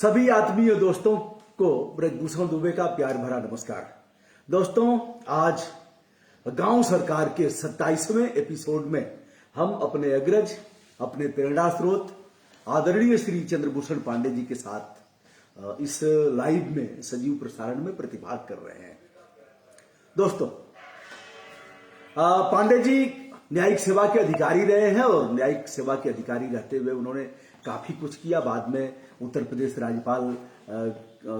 सभी आत्मीय दोस्तों को ब्रजभूषण दुबे का प्यार भरा नमस्कार। दोस्तों, आज गांव सरकार के 27वें एपिसोड में हम अपने अग्रज, अपने प्रेरणा स्रोत आदरणीय श्री चंद्रभूषण पांडे जी के साथ इस लाइव में सजीव प्रसारण में प्रतिभाग कर रहे हैं। दोस्तों, पांडे जी न्यायिक सेवा के अधिकारी रहे हैं और न्यायिक सेवा के अधिकारी रहते हुए उन्होंने काफी कुछ किया। बाद में उत्तर प्रदेश राज्यपाल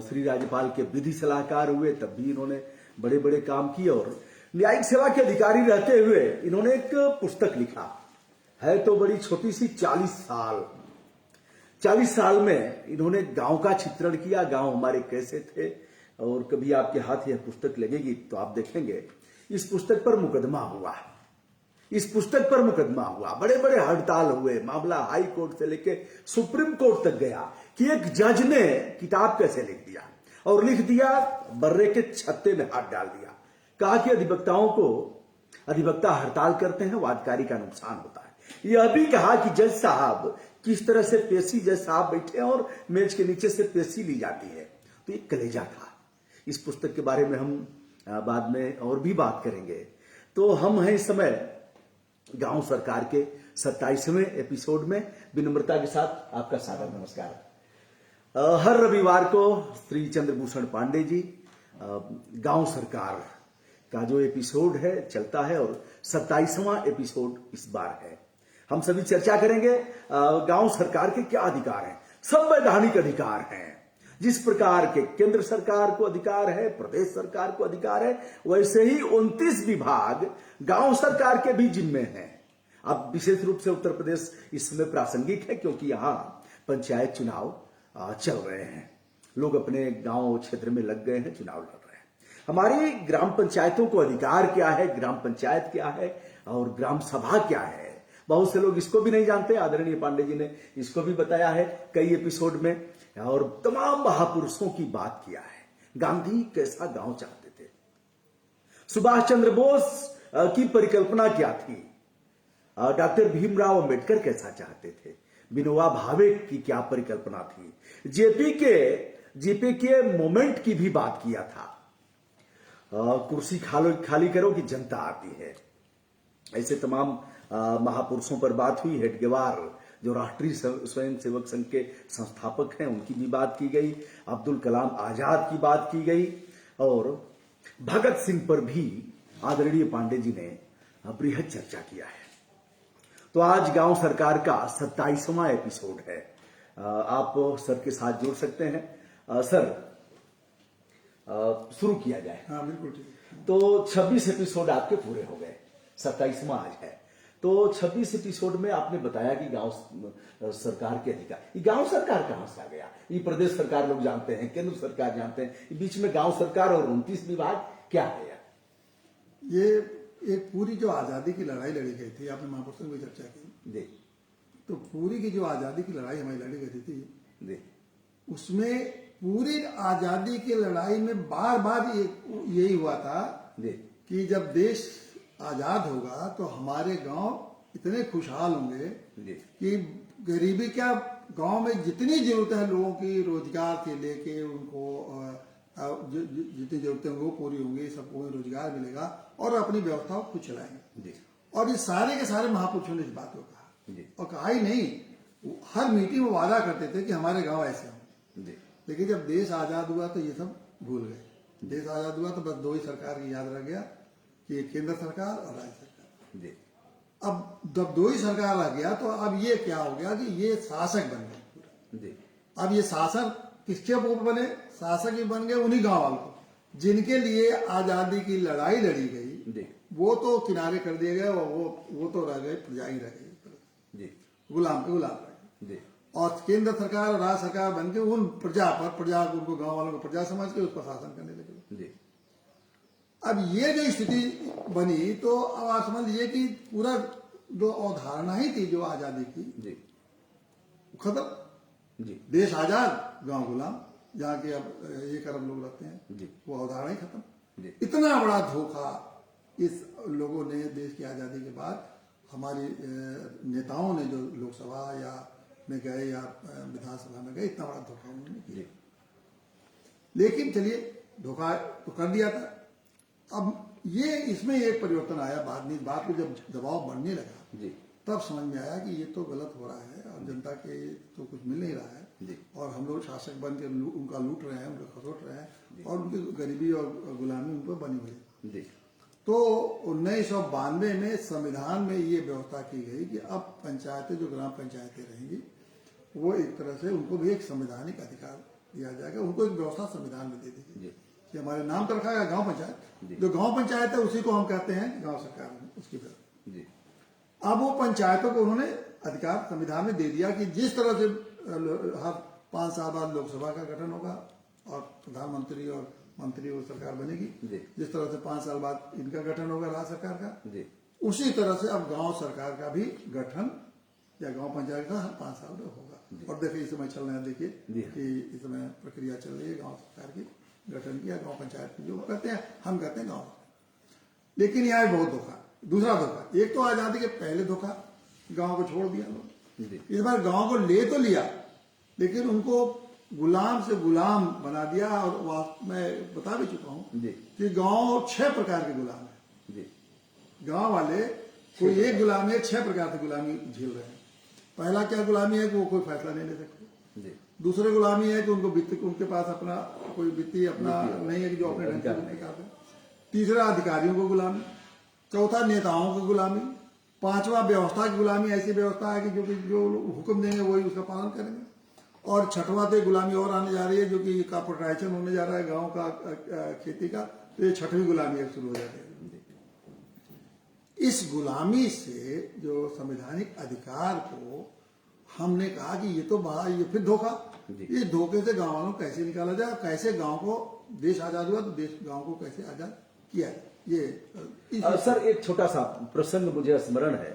श्री राज्यपाल के विधि सलाहकार हुए, तब भी इन्होंने बड़े बड़े काम किए और न्यायिक सेवा के अधिकारी रहते हुए इन्होंने एक पुस्तक लिखा है, तो बड़ी छोटी सी 40 साल में इन्होंने गांव का चित्रण किया। गांव हमारे कैसे थे, और कभी आपके हाथ यह पुस्तक लगेगी तो आप देखेंगे इस पुस्तक पर मुकदमा हुआ, बड़े बड़े हड़ताल हुए, मामला हाई कोर्ट से लेके सुप्रीम कोर्ट तक गया कि एक जज ने किताब कैसे लिख दिया, और लिख दिया बर्रे के छत्ते में हाथ डाल दिया। कहा कि अधिवक्ता हड़ताल करते हैं, वादकारी का नुकसान होता है। यह भी कहा कि जज साहब किस तरह से पेशी, जज साहब बैठे हैं और मेज के नीचे से पेशी ली जाती है, तो ये कलेजा था। इस पुस्तक के बारे में हम बाद में और भी बात करेंगे। तो हम हैं इस समय गांव सरकार के 27वें एपिसोड में। विनम्रता के साथ आपका सादर नमस्कार। हर रविवार को श्री चंद्रभूषण पांडे जी गांव सरकार का जो एपिसोड है चलता है, और 27वां एपिसोड इस बार है। हम सभी चर्चा करेंगे गांव सरकार के क्या अधिकार हैं। संवैधानिक अधिकार हैं। जिस प्रकार के केंद्र सरकार को अधिकार है, प्रदेश सरकार को अधिकार है, वैसे ही 29 विभाग गांव सरकार के भी जिम्मे हैं। अब विशेष रूप से उत्तर प्रदेश इस समय प्रासंगिक है, क्योंकि यहां पंचायत चुनाव चल रहे हैं। लोग अपने गांव क्षेत्र में लग गए हैं, चुनाव लड़ रहे हैं। हमारी ग्राम पंचायतों को अधिकार क्या है, ग्राम पंचायत क्या है और ग्राम सभा क्या है, बहुत से लोग इसको भी नहीं जानते। आदरणीय पांडे जी ने इसको भी बताया है कई एपिसोड में, और तमाम महापुरुषों की बात किया है। गांधी कैसा गांव चाहते थे, सुभाष चंद्र बोस की परिकल्पना क्या थी, डॉक्टर भीमराव अंबेडकर कैसा चाहते थे, विनोबा भावे की क्या परिकल्पना थी, जेपी के मोमेंट की भी बात किया था। कुर्सी खाली करो कि जनता आती है, ऐसे तमाम महापुरुषों पर बात हुई। हेडगेवार जो राष्ट्रीय स्वयंसेवक संघ के संस्थापक हैं, उनकी भी बात की गई। अब्दुल कलाम आजाद की बात की गई, और भगत सिंह पर भी आदरणीय पांडे जी ने बृहद चर्चा किया है। तो आज गांव सरकार का 27वां एपिसोड है। आप सर के साथ जुड़ सकते हैं। सर, शुरू किया जाए। हाँ, बिल्कुल ठीक है। तो 26 एपिसोड आपके पूरे हो गए, 27वां आज है। तो 26 एपिसोड में आपने बताया कि गांव सरकार के अधिकार, ये गांव सरकार कहां से आ गया? ये प्रदेश सरकार लोग जानते हैं, केंद्र सरकार जानते हैं, बीच में गांव सरकार और 29 विभाग क्या है यार? ये एक पूरी जो आजादी की लड़ाई लड़ी गई थी, आपने महापुरुषों की चर्चा की, देख, तो पूरी की जो आजादी की लड़ाई हमारी लड़ी गई थी, देख, उसमें पूरी आजादी की लड़ाई में बार बार यही हुआ था देख, कि जब देश आजाद होगा तो हमारे गांव इतने खुशहाल होंगे कि गरीबी क्या, गांव में जितनी जरूरतें हैं लोगों की, रोजगार से लेके उनको जितनी जरूरतें वो पूरी होंगी, सबको रोजगार मिलेगा और अपनी व्यवस्था को खुद चलाएंगे। और ये सारे के सारे महापुरुषों ने इस बात को कहा, और कहा ही नहीं, हर मीटिंग में वादा करते थे कि हमारे गांव ऐसे हों। लेकिन जब देश आजाद हुआ तो ये सब भूल गए। देश आजाद हुआ तो बस दो ही सरकार की याद रह गया, कि केंद्र सरकार और राज्य सरकार। अब जब दो ही सरकार आ गया तो अब ये क्या हो गया कि ये शासक बन गए। अब ये शासक किसके ऊपर बने? शासक ही बन गए उन्हीं गांव वालों को, जिनके लिए आजादी की लड़ाई लड़ी गई, वो तो किनारे कर दिए गए, वो तो रह गए, प्रजा ही रह गई, गुलाम रह गए। और केंद्र सरकार और राज्य सरकार बन के उन प्रजा उनको गांव वालों को प्रजा समझ के उस पर शासन करने लगे। अब ये जो स्थिति बनी, तो अब आप समझ लीजिए कि पूरा जो अवधारणा ही थी जो आजादी की, खत्म। देश आजाद, गांव गुलाम, जहाँ के अब 1 अरब लोग रहते हैं, वो अवधारणा ही खत्म। इतना बड़ा धोखा इस लोगों ने देश की आजादी के बाद, हमारे नेताओं ने जो लोकसभा या में गए या विधानसभा में गए, इतना बड़ा धोखा उन्होंने किया। जी लेकिन चलिए, धोखा तो कर दिया था। अब ये इसमें एक परिवर्तन आया बाद में, बात को जब दबाव बढ़ने लगा जी तब समझ में आया कि ये तो गलत हो रहा है और जनता के तो कुछ मिल नहीं रहा है जी और हम लोग शासक बन के उनका लूट रहे हैं, उनका खसोट रहे हैं और उनकी गरीबी और गुलामी उन पर बनी हुई है। जी तो 1992 में संविधान में ये व्यवस्था की गई कि अब पंचायतें, जो ग्राम पंचायतें रहेंगी, वो एक तरह से उनको भी एक संवैधानिक अधिकार दिया जाएगा, उनको एक व्यवस्था संविधान में दे दी गई जी कि हमारे नाम पर रखा गया गांव पंचायत, जी। जो गांव पंचायत है उसी को हम कहते हैं गांव सरकार, उसकी व्यवस्था। जी अब वो पंचायतों को उन्होंने अधिकार संविधान में दे दिया कि जिस तरह से हर 5 साल बाद लोकसभा का गठन होगा और प्रधानमंत्री और मंत्री और सरकार बनेगी, जी। जिस तरह से 5 साल बाद इनका गठन होगा राज्य सरकार का, जी उसी तरह से अब गांव सरकार का भी गठन या गांव पंचायत का हर 5 साल में होगा। और देखिए इस समय चल रहे हैं, देखिए कि इस समय प्रक्रिया चल रही है गांव सरकार की गठन की या गांव पंचायत की, जो कहते हैं, हम कहते हैं गांव। लेकिन यहाँ बहुत धोखा, दूसरा धोखा, एक तो आजादी के पहले धोखा, गांव को छोड़ दिया लोग, जी इस बार गांव को ले तो लिया लेकिन उनको गुलाम से गुलाम बना दिया। और मैं बता भी चुका हूं जी कि गांव 6 प्रकार के गुलाम है। जी गांव वाले कोई एक गुलामी है, 6 प्रकार से गुलामी झेल रहे हैं। पहला क्या गुलामी है कि वो कोई फैसला नहीं ले सकते। जी दूसरे गुलामी है कि उनके पास अपना कोई वित्तीय अपना नहीं है कि जो अपने ढंग से निकाल दें। तीसरा अधिकारियों को गुलामी, चौथा नेताओं की गुलामी, पांचवा व्यवस्था की गुलामी, ऐसी व्यवस्था है कि जो हुक्म देंगे वही उसका पालन करेंगे। और छठवां तो गुलामी और आने जा रही है जो कि कॉर्पोरेटाइजेशन होने जा रहा है गांव का खेती का, तो ये 6वीं गुलामी शुरू हो जाती है। इस गुलामी से जो संवैधानिक अधिकार को हमने कहा कि ये तो बड़ा, ये फिर धोखा, इस धोखे से गांव वालों को कैसे निकाला जाए, कैसे गांव को, देश आजाद हुआ तो देश गांव को कैसे आजाद किया जाए। ये सर एक छोटा सा प्रसंग मुझे स्मरण है,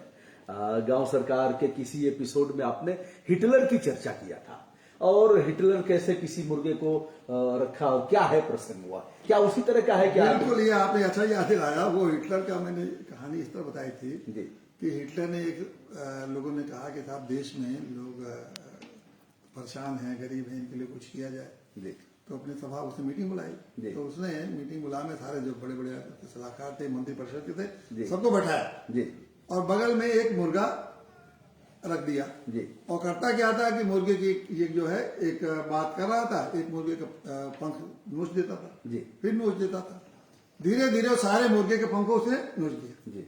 गांव सरकार के किसी एपिसोड में आपने हिटलर की चर्चा किया था और हिटलर कैसे किसी मुर्गे को रखा, क्या है प्रसंग हुआ, क्या उसी तरह का है क्या? बिल्कुल, ये आपने अच्छा याद दिलाया। वो हिटलर का मैंने कहानी इस तरह बताई थी जी कि हिटलर ने लोगों ने कहा कि साहब देश में लोग परेशान हैं, गरीब हैं, इनके लिए कुछ किया जाए। जी तो अपने सभा उसने मीटिंग बुलाई, तो उसने मीटिंग बुलाने सारे जो बड़े बड़े सलाहकार थे, मंत्रिपरिषद के थे, सबको बैठाया जी और बगल में एक मुर्गा रख दिया। जी और करता क्या था कि मुर्गे की ये जो है एक बात कर रहा था, एक मुर्गे का पंख नोच देता था, जी फिर नोच देता था। धीरे धीरे वो सारे मुर्गे के पंखों से नोच दिया जी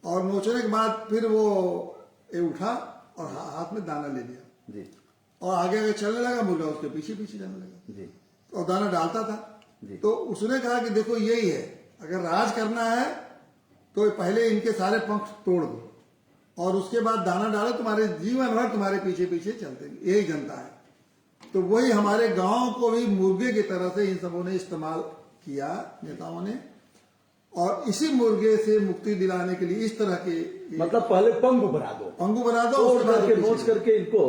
और नोचने के बाद फिर वो उठा और हाथ में दाना ले लिया जी और आगे आगे चलने लगा, मुर्गा उसके पीछे पीछे जाने लगा जी और दाना डालता था। जी। तो उसने कहा कि देखो यही है, अगर राज करना है तो पहले इनके सारे पंख तोड़ दो और उसके बाद दाना डालो, तुम्हारे जीवन भर तुम्हारे पीछे पीछे चलते, यही जनता है। तो वही हमारे गांव को भी मुर्गे की तरह से इन सबों ने इस्तेमाल किया, नेताओं ने, और इसी मुर्गे से मुक्ति दिलाने के लिए इस तरह के, मतलब पहले पंगु बना दो, पंगु बना दो, तोड़ उसके बाद करके पीछे नोच करके इनको,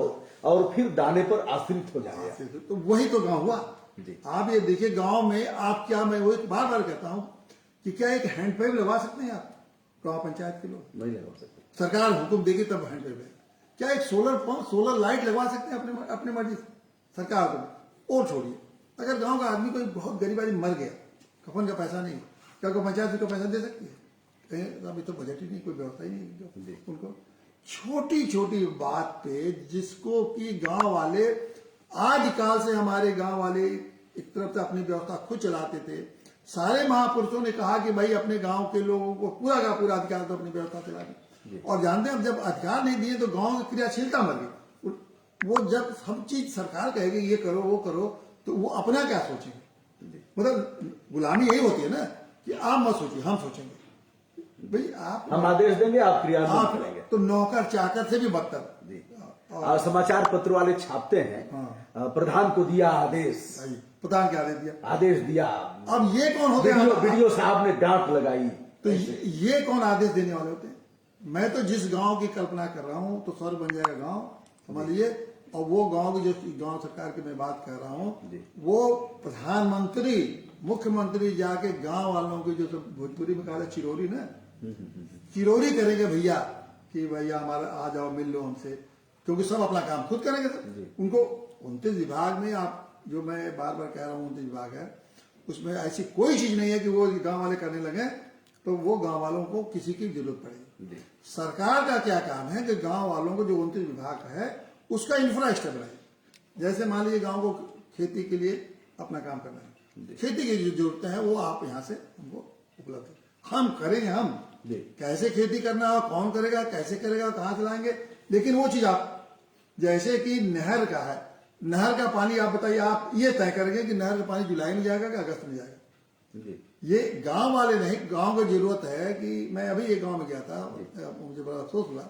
और फिर दाने पर आश्रित हो जाए। तो वही तो गांव हुआ। जी। आप ये देखिए गांव में आप क्या, मैं वही बार बार कहता हूं कि क्या एक हैंडपाइप लगवा सकते हैं आप गांव पंचायत के लोग? नहीं लगा सकते, सरकार हुक्म देगी तब हैंडपाइप है। क्या एक सोलर लाइट लगवा सकते हैं अपने मर्जी से? सरकार को और छोड़िए, अगर गांव का आदमी कोई बहुत गरीब आदमी मर गया, कफन का पैसा नहीं, क्या कोई पंचायत का पैसा दे सकती है? अभी तो बजट ही नहीं, कोई व्यवस्था ही नहीं उनको। छोटी छोटी बात पे जिसको कि गांव वाले आदिकाल से, हमारे गांव वाले एक तरफ से अपनी व्यवस्था खुद चलाते थे। सारे महापुरुषों ने कहा कि भाई अपने गांव के लोगों को पूरा का पूरा अधिकार तो अपनी व्यवस्था चलाने, और जानते हैं अब जब अधिकार नहीं दिए तो गांव की क्रियाशीलता मर गई। वो जब सब चीज सरकार कहेगी ये करो वो करो, तो वो अपना क्या सोचेंगे? मतलब गुलामी यही होती है ना कि आप मत सोचिए, हम सोचेंगे। भाई हम आदेश देंगे, आप क्रियान्वयन करेंगे। तो नौकर चाकर से भी बदतर। समाचार पत्र वाले छापते हैं, प्रधान को दिया आदेश, प्रधान क्या आदेश दिया? आदेश दिया। अब ये कौन हो गया? वीडियो साहब ने डांट लगाई। तो ये कौन आदेश देने वाले होते हैं? मैं तो जिस गांव की कल्पना कर रहा हूं तो स्वर्ग बन जाएगा गांव, समझ लीजिए। और वो गांव की जो गांव सरकार की मैं बात कर रहा हूं, वो प्रधानमंत्री मुख्यमंत्री जाके गांव वालों की, जो भोजपुरी में कहा चिरौरी ना, चिरौरी करेंगे भैया कि भैया हमारा आ जाओ, मिल लो हमसे। क्योंकि सब अपना काम खुद करेंगे सर। उनको 29 विभाग में, आप जो मैं बार बार कह रहा हूँ 29 विभाग है, उसमें ऐसी कोई चीज नहीं है कि वो गांव वाले करने लगे तो वो गांव वालों को किसी की जरूरत पड़ेगी। सरकार का क्या काम है कि गांव वालों को जो 29 विभाग है उसका इंफ्रास्ट्रक्चर बनाए। जैसे मान लीजिए गांव को खेती के लिए अपना काम करना है, खेती की जो जरूरतें हैं वो आप यहाँ से हमको उपलब्ध है, हम करेंगे। हम कैसे खेती करना है, कौन करेगा, कैसे करेगा, कहाँ से लाएंगे, लेकिन वो चीज आप, जैसे कि नहर का है, नहर का पानी आप बताइए, आप ये तय करेंगे कि नहर का पानी जुलाई में जाएगा कि अगस्त में जाएगा। ये गांव वाले नहीं, गांव को जरूरत है कि मैं अभी एक गांव में गया था, मुझे बड़ा अफसोस हुआ।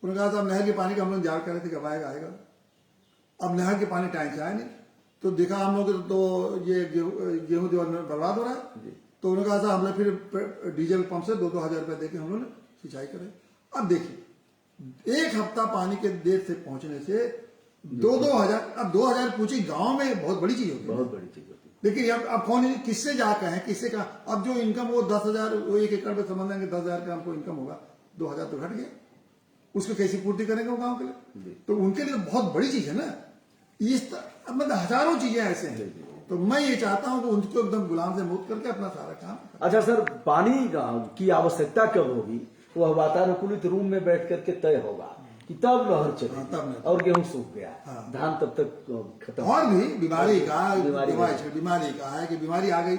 उन्होंने कहा साहब नहर के पानी का हम लोग इंतजार कर रहे थे कब आएगा आएगा। अब नहर के पानी टाइम से आया नहीं, तो देखा हम लोग तो ये गेहूं जो बर्बाद हो रहा है। तो उन्होंने कहा साहब हमने फिर डीजल पंप से 2-2 हजार रुपये देके हम लोग ने सिंचाई करे। अब देखिए 1 हफ्ता पानी के देर से पहुंचने से 2-2 हजार, अब 2 हजार पूछी गाँव में बहुत बड़ी चीज होती है, बहुत बड़ी चीज होती लेकिन अब कौन किससे जाकर है, किससे कहा। अब जो इनकम वो 10,000, वो 1 एकड़ पे समझ लेंगे 10,000 का हमको इनकम होगा, 2 हजार तो घट गया, उसको कैसे पूर्ति करेंगे वो गांव के लिए। तो उनके लिए बहुत बड़ी चीज है ना। इस मतलब हजारों चीजें ऐसे हैं। तो मैं ये चाहता हूं कि उनको एकदम गुलाम से मुक्त करके अपना सारा काम। अच्छा सर, पानी की आवश्यकता कब होगी वह वातानुकूलित रूम में बैठ करके तय होगा कि तब लहर चले। हाँ, तब नहीं। और गेहूं सूख गया, हाँ। धान तब तक खत्म। और भी बीमारी का बीमारी का है कि बीमारी आ गई,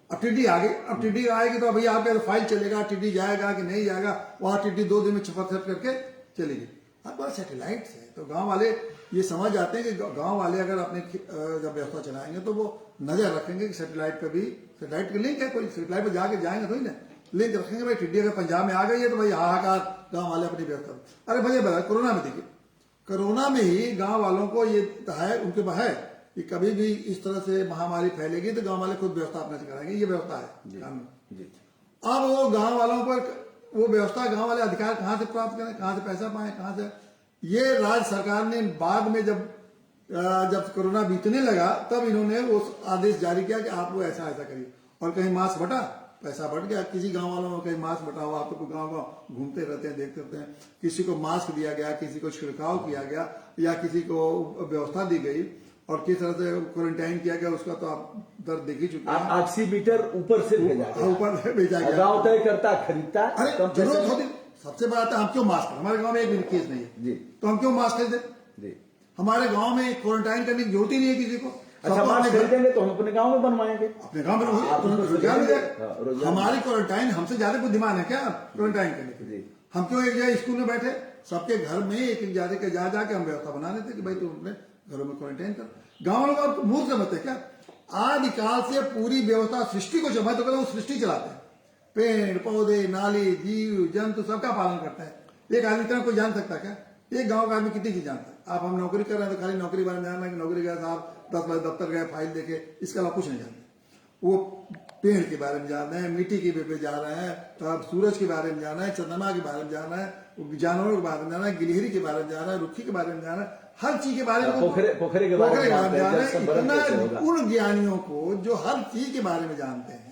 अब टिड्डी आ गई। अब टिड्डी आएगी तो अभी आपका फाइल चलेगा, टिड्डी जाएगा कि नहीं जाएगा, वहां टिड्डी 2 दिन में छपक करके चलेगी। अब सैटेलाइट है तो गांव वाले ये समझ जाते हैं कि गांव वाले अगर अपने जब व्यवस्था चलाएंगे तो वो नजर रखेंगे कि सैटेलाइट पे भी, सैटेलाइट का लिंक है, कोई सैटेलाइट पे जाके जाएंगे थोड़ी ना, लिंक रखेंगे भाई टिड्डी अगर पंजाब में आ गई है तो भाई हाहाकार, गांव वाले अपनी व्यवस्था। अरे भैया कोरोना में देखिए, कोरोना में ही गांव वालों को ये है, उनके पास है कि कभी भी इस तरह से महामारी फैलेगी तो गांव वाले खुद व्यवस्था अपने से कराएंगे, ये व्यवस्था है कानून। अब वो गांव वालों पर वो व्यवस्था, गांव वाले अधिकार कहां से प्राप्त करें, कहां से पैसा पाए, कहां से। ये राज्य सरकार ने बाद में जब कोरोना बीतने लगा तब इन्होंने वो आदेश जारी किया कि आप वो ऐसा ऐसा करिए। और कहीं मास्क बटा, पैसा बढ़ गया, किसी गांव वालों में कहीं मास्क बटा हुआ, आप तो गांव गांव घूमते रहते हैं, देखते रहते हैं, किसी को मास्क दिया गया, किसी को छिड़काव किया गया, या किसी को व्यवस्था दी गई और किस तरह से क्वारंटाइन किया गया, उसका तो आप दर्द देख ही चुके हैं। ऑक्सीमीटर ऊपर से भेजा गया, ऊपर भेजा गया, गांव तय करता, खरीदता। अरे जरूरत होती, सबसे बड़ा था हम क्यों मास्क, हमारे गांव में एक भी केस नहीं है तो हम क्यों मास्क खरीदे। हमारे गांव में क्वारंटाइन करने की जरूरत ही नहीं है किसी को। अच्छा, मास्क खरीदेंगे तो हम अपने गांव में बनवाएंगे, अपने गांव में रोजगार मिल जाएगा। हमारी क्वारंटाइन, हमसे ज्यादा बुद्धिमान है क्या क्वारंटाइन करने के लिए। हम क्यों एक जगह स्कूल में बैठे, सबके घर में एक एक जाके हम व्यवस्था बना लेते कि भाई तुम अपने घरों में क्वारंटाइन कर। गाँव लोग मूर्ख समझते क्या, आदिकाल से पूरी व्यवस्था सृष्टि को जमा तो वो सृष्टि चलाते हैं, पेड़ पौधे नाली जीव जंतु सबका पालन करता है। एक आदमी तरह कोई जान सकता क्या, एक गांव का आदमी कितनी चीज जानता है। आप हम नौकरी कर रहे हैं तो खाली नौकरी बारे में जानना है कि नौकरी गया साहब 10 बजे दफ्तर गए, फाइल देखे, इसके अलावा कुछ नहीं जानते। वो पेड़ के बारे में जान रहे हैं, मिट्टी के पे जा रहे हैं, तो सूरज के बारे में जाना है, चंद्रमा के बारे में जाना है, जानवरों के बारे में जाना है, गिलहरी के बारे में जाना है, रुखी के बारे में जाना है, हर चीज के बारे में, पोखरे के बारे में जाना है। इतना उन ज्ञानियों को जो हर चीज के बारे में जानते हैं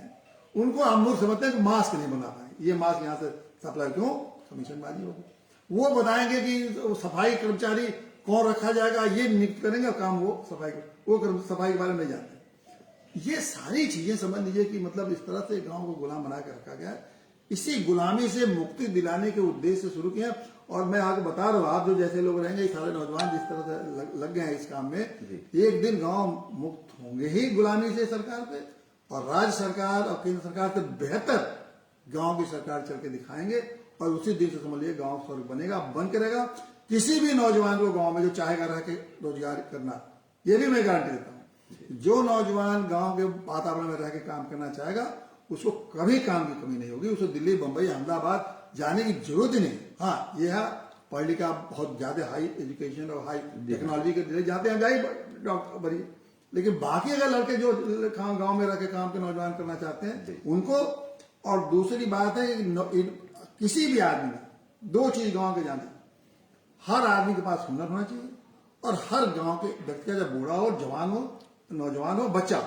उनको हम मूर्ख समझते हैं कि मास्क नहीं बना पाएंगे। ये मास्क यहाँ से सप्लाई क्यों, कमीशनबाजी होगी। वो बताएंगे कि सफाई कर्मचारी कौन रखा जाएगा, ये नियुक्त करेंगे काम, वो सफाई के बारे में नहीं जानते। ये सारी चीजें समझ लीजिए कि मतलब इस तरह से गांव को गुलाम बना के रखा गया। इसी गुलामी से मुक्ति दिलाने के उद्देश्य से शुरू किया। और मैं आगे बता रहा हूँ, आप जो जैसे लोग रहेंगे, सारे नौजवान जिस तरह से लग गए हैं इस काम में, एक दिन गांव मुक्त होंगे ही गुलामी से सरकार पे, और राज्य सरकार और केंद्र सरकार से बेहतर गांव की सरकार चल के दिखाएंगे। और उसी दिन से समझिए गांव स्वर्ग बनेगा, बन के रहेगा। किसी भी नौजवान को गांव में जो चाहेगा रह के रोजगार करना, ये भी मैं गारंटी देता हूँ। जो नौजवान गांव के वातावरण में रह के काम करना चाहेगा उसको कभी काम की कमी नहीं होगी। उसे दिल्ली, बंबई, अहमदाबाद जाने की जरूरत ही नहीं। हाँ, ये है पढ़ लिखा बहुत ज्यादा हाई एजुकेशन और हाई टेक्नोलॉजी के लिए जाते हैं, जाइए डॉक्टर बनी। लेकिन बाकी अगर लड़के जो गांव में रह के काम के नौजवान करना चाहते हैं उनको। और दूसरी बात है, किसी भी आदमी में 2 चीज गांव के जानते, हर आदमी के पास हुनर होना चाहिए, और हर गांव के व्यक्ति का, जब बूढ़ा हो, जवान हो, नौजवान हो, बच्चा,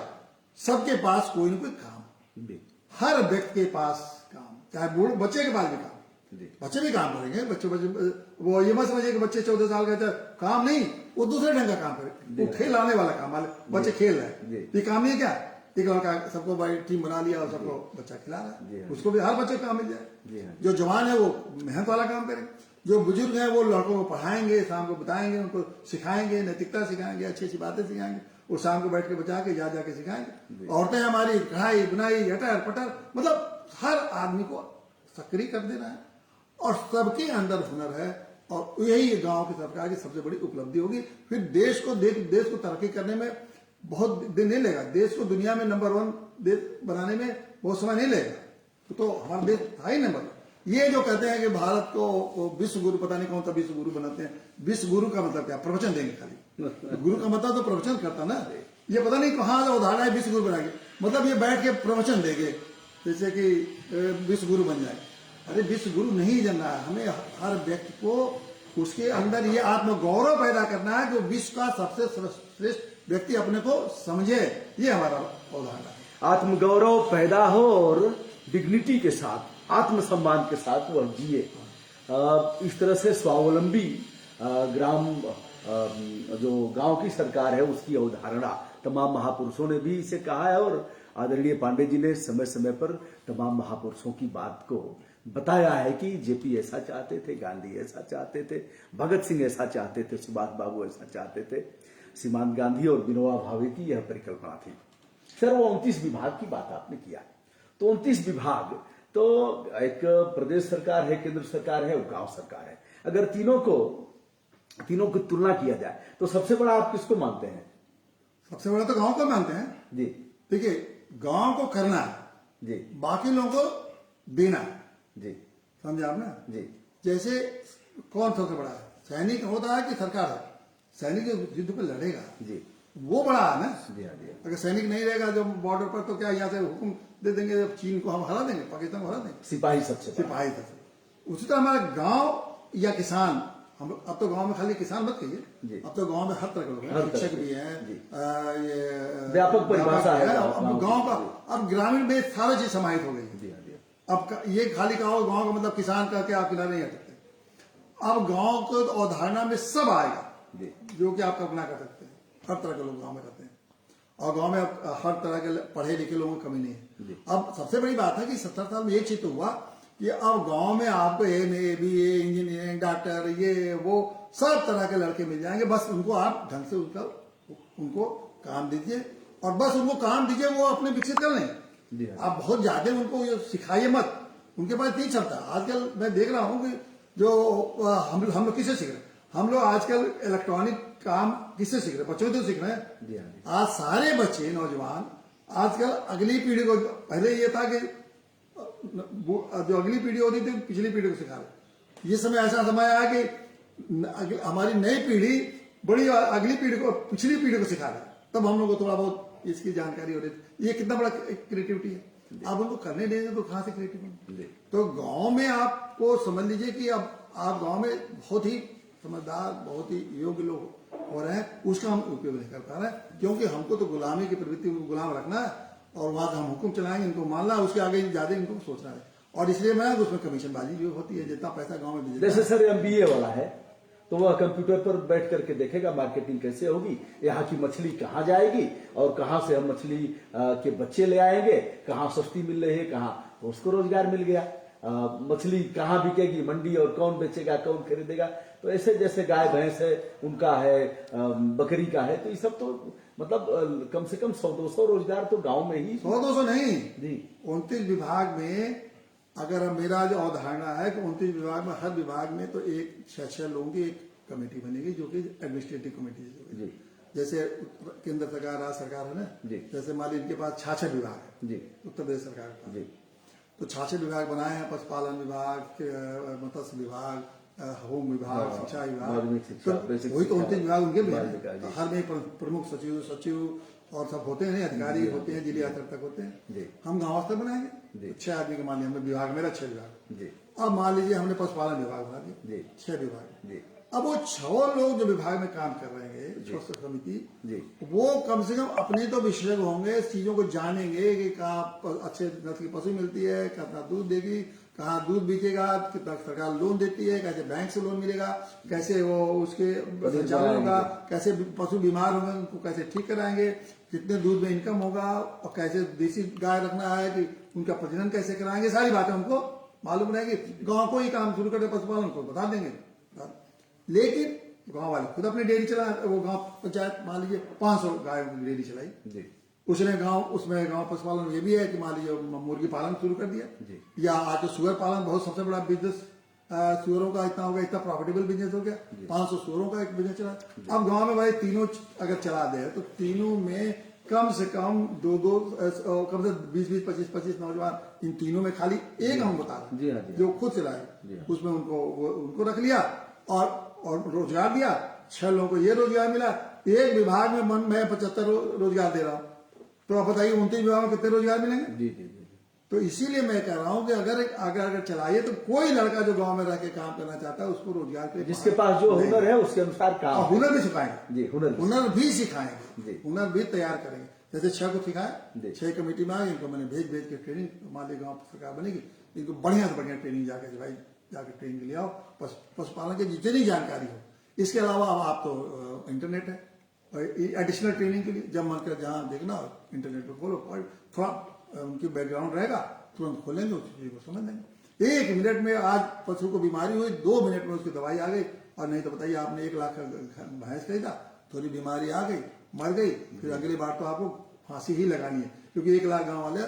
सबके पास कोई ना कोई काम। हर व्यक्ति के पास काम, चाहे बूढ़े बच्चे के पास भी काम, जी। बच्चे भी काम करेंगे, बच्चे वो ये मत समझिए कि बच्चे 14 साल का काम नहीं, वो दूसरे ढंग का काम करें, वो खेल आने वाला काम वाले बच्चे खेल रहे जी। हैं, ये काम नहीं है क्या, एक लड़का सबको भाई टीम बना लिया और सबको बच्चा खिला रहा जी है, हाँ। उसको भी हर बच्चे को काम मिल जी जाए। हाँ। जो जवान है वो मेहनत वाला काम करें, जो बुजुर्ग हैं वो लड़कों को पढ़ाएंगे, शाम को बताएंगे, उनको सिखाएंगे, नैतिकता सिखाएंगे, अच्छी अच्छी बातें सिखाएंगे, और शाम को बैठ के बचा के जा जाके सिखाएंगे। औरतें हमारी कढ़ाई बुनाई अटर पटर, मतलब हर आदमी को सक्रिय कर देना है, और सबके अंदर हुनर है, और यही गांव की सरकार की सबसे बड़ी उपलब्धि होगी। फिर देश को तरक्की करने में बहुत दिन नहीं लगेगा, देश को दुनिया में नंबर 1 देश बनाने में बहुत समय नहीं लगेगा, तो हमारा देश था ही नंबर। ये जो कहते हैं कि भारत को विश्व गुरु, पता नहीं कौन सा विश्व गुरु बनाते हैं, विश्व गुरु का मतलब क्या, प्रवचन देंगे खाली, गुरु का मतलब तो प्रवचन करता ना, ये पता नहीं कहाँ उदाहरण है विश्व गुरु बनाएंगे, मतलब ये बैठ के प्रवचन देंगे जैसे कि विश्व गुरु बन जाए। अरे विश्व गुरु नहीं बनना है, हमें हर व्यक्ति को उसके अंदर ये आत्मगौरव पैदा करना है कि विश्व का सबसे श्रेष्ठ व्यक्ति अपने को समझे, ये हमारा उदाहरण है। आत्मगौरव पैदा हो और डिग्निटी के साथ, आत्मसम्मान के साथ वह जिए। इस तरह से स्वावलंबी ग्राम जो गांव की सरकार है उसकी अवधारणा तमाम महापुरुषों ने भी इसे कहा है, और आदरणीय पांडे जी ने समय समय पर तमाम महापुरुषों की बात को बताया है कि जेपी ऐसा चाहते थे, गांधी ऐसा चाहते थे, भगत सिंह ऐसा चाहते थे, सुभाष बाबू ऐसा चाहते थे, सीमांत गांधी और विनोबा भावे की यह परिकल्पना थी। सर, वो 29 विभाग की बात आपने किया, तो 29 विभाग तो एक प्रदेश सरकार है, केंद्र सरकार है और गांव सरकार है। अगर तीनों की तुलना किया जाए तो सबसे बड़ा आप किसको मानते हैं? सबसे बड़ा तो गांव को मानते हैं जी। देखिए, गांव को करना है जी। बाकी लोगों को देना है, जी। समझे आप ना? जी। जैसे कौन सबसे बड़ा है, सैनिक होता है कि सरकार है? सैनिक जो युद्ध पे लड़ेगा जी। वो बड़ा है ना। जी हाँ, जी। अगर सैनिक नहीं रहेगा जो बॉर्डर पर, तो क्या यहाँ से हुक्म दे देंगे जब चीन को हम हरा देंगे, पाकिस्तान को हरा देंगे, सिपाही सबसे बड़ा। सिपाही सबसे। उसी तरह हमारा गांव या किसान, हम अब तो गांव में खाली किसान मत जी। कहिए, अब तो गांव में हर तरह के लोग हैं, हर तरह शिक्षक के। भी हैं, जी। ये व्यापक परिभाषा है अब गांव का। अब ग्रामीण में सारा चीज समाहित हो गई है। जी हाँ, जी। अब ये खाली कहो गांव का मतलब किसान करके आप किनारे नहीं हट सकते। अब गांव को अवधारणा में सब आएगा जी। जो कि आप कल्पना कर सकते हैं। हर तरह के लोग गांव में रहते हैं, और गांव में अब हर तरह के पढ़े लिखे लोगों की कमी नहीं है। अब सबसे बड़ी बात है कि 70 साल में एक चीज तो हुआ कि अब गांव में आपको MA BA इंजीनियरिंग डॉक्टर ये वो सब तरह के लड़के मिल जाएंगे, बस उनको आप ढंग से उनको काम दीजिए, और बस उनको काम दीजिए, वो अपने विकसित कर लें। आप बहुत ज्यादा उनको ये सिखाइए मत, उनके पास नहीं चलता। आजकल मैं देख रहा हूँ कि जो हम लोग किससे सीख रहे हैं, हम लोग आजकल इलेक्ट्रॉनिक काम किससे सीख रहे हैं, बच्चों से सीख रहे हैं। आज सारे बच्चे नौजवान आजकल अगली पीढ़ी को, पहले ये था कि जो अगली पीढ़ी होती थी पिछली पीढ़ी को सिखा रहे। ये समय ऐसा समय आया कि हमारी नई पीढ़ी बड़ी अगली पीढ़ी को पिछली पीढ़ी को सिखा रहे, तब हम लोग को थोड़ा बहुत इसकी जानकारी हो रही थी। ये कितना बड़ा क्रिएटिविटी है। आप उनको करने देंगे तो कहाँ से क्रिएटिव होंगे? तो गांव में आपको समझ लीजिए कि अब आप गांव में बहुत ही समझदार, बहुत ही योग्य लोग हो रहे हैं, उसका हम उपयोग नहीं कर पा रहे हैं, क्योंकि हमको तो गुलामी की प्रवृत्ति को गुलाम रखना है, और वहां हम हुक्म चलाएंगे, इनको मानना है, उसके आगे ज्यादा इनको सोचना है। और इसलिए मैं उसमें कमीशनबाजी भी होती है, जितना पैसा गांव में जैसे सर MBA वाला है तो वह कंप्यूटर पर बैठ करके देखेगा मार्केटिंग कैसे होगी, यहाँ की मछली कहाँ जाएगी और कहाँ से हम मछली के बच्चे ले आएंगे, कहाँ सस्ती मिल रही है, कहाँ उसको रोजगार मिल गया, मछली कहाँ बिकेगी, मंडी, और कौन बेचेगा, कौन खरीदेगा। तो ऐसे जैसे गाय भैंस है उनका है, बकरी का है, तो ये सब तो मतलब कम से कम 100-200 रोजगार तो गांव में ही। 100-200 नहीं जी, 29 विभाग में, अगर मेरा जो अवधारणा है कि 29 विभाग में हर विभाग में तो एक 6 लोगों की एक कमेटी बनेगी, जो कि एडमिनिस्ट्रेटिव कमेटी होगी। जैसे केंद्र सरकार, राज्य सरकार है ना, जैसे मान लीजिए इनके पास 6 विभाग है जी, उत्तर प्रदेश सरकार का, तो 6 विभाग बनाए हैं, पशुपालन विभाग, मत्स्य विभाग, होम विभाग, शिक्षा विभाग, तो वही तो 29 विभाग उनके भी हैं। हर में प्रमुख सचिव और सब होते हैं, अधिकारी होते हैं, जिले स्तर तक होते हैं। हम गांव स्तर बनाएंगे 6 आदमी के, मान लिया हमने विभाग, मेरा 6 विभाग। अब मान लीजिए हमने पशुपालन विभाग बना दिया, 6 विभाग। अब वो 6 लोग जो विभाग में काम कर रहे हैं, 6 समिति, वो कम से कम अपने तो विशेषज्ञ होंगे, चीजों को जानेंगे कि कहाँ अच्छे नस्ल की पशु मिलती है, कितना दूध देगी, कहाँ दूध बिकेगा, कितना सरकार लोन देती है, कैसे बैंक से लोन मिलेगा, कैसे वो उसके संचालन होगा, कैसे पशु बीमार होंगे उनको कैसे ठीक कराएंगे, कितने दूध में इनकम होगा, और कैसे देसी गाय रखना है कि उनका प्रजनन कैसे कराएंगे, सारी बातें उनको मालूम रहेगी। गाँव को ही काम शुरू करके पशुपालन को बता देंगे, लेकिन गांव वाले खुद अपनी डेयरी चला, वो गांव पंचायत मान लीजिए 500 गायों की डेयरी चलाई, उसमें गांव पशुपालन ये भी है कि मान लीजिए मुर्गी पालन शुरू कर दिया, या आज तो सुअर पालन बहुत सबसे बड़ा बिजनेस, सुअरों का इतना हो गया, इतना प्रॉफिटेबल बिजनेस हो गया, 500 सुअरों का एक बिजनेस चला। अब गांव में भाई तीनों अगर चला दे तो तीनों में कम से कम कम से 20-20, 25-25 नौजवान, इन तीनों में खाली एक हम बता रहे जो खुद चलाए, उसमें उनको रख लिया और रोजगार दिया, 6 लोगों को ये रोजगार मिला, एक विभाग में मैं 75 रोजगार दे रहा हूँ, तो आप बताइए 29 विभाग में कितने रोजगार मिलेंगे। तो इसीलिए मैं कह रहा हूँ कि अगर चलाइए तो कोई लड़का जो गांव में रह के काम करना चाहता है उसको रोजगार के, जिसके पास जो हुनर है उसके अनुसार काम, हुनर भी सिखाएंगे, हुनर भी सिखाएंगे, हुनर भी तैयार करेंगे। जैसे 6 को सिखाए, 6 कमेटी में आए, इनको मैंने भेज के ट्रेनिंग, मान लीजिए गाँव सरकार बनेगी, इनको बढ़िया से बढ़िया ट्रेनिंग जाके ट्रेनिंग के लिए आओ, पशुपालन की जितनी जानकारी हो। इसके अलावा अब आप तो इंटरनेट है, एडिशनल ट्रेनिंग के लिए जब मन कर जहाँ देखना इंटरनेट पे खोलो, थोड़ा उनकी बैकग्राउंड रहेगा, तुरंत खोलेंगे, उस चीज को समझ लेंगे। 1 मिनट में आज पशु को बीमारी हुई, 2 मिनट में उसकी दवाई आ गई, और नहीं तो बताइए आपने 1 लाख का भैंस खरीदा, थोड़ी बीमारी आ गई, मर गई, फिर अगली बार तो आपको फांसी ही लगानी है, क्योंकि 1 लाख गाँव वाले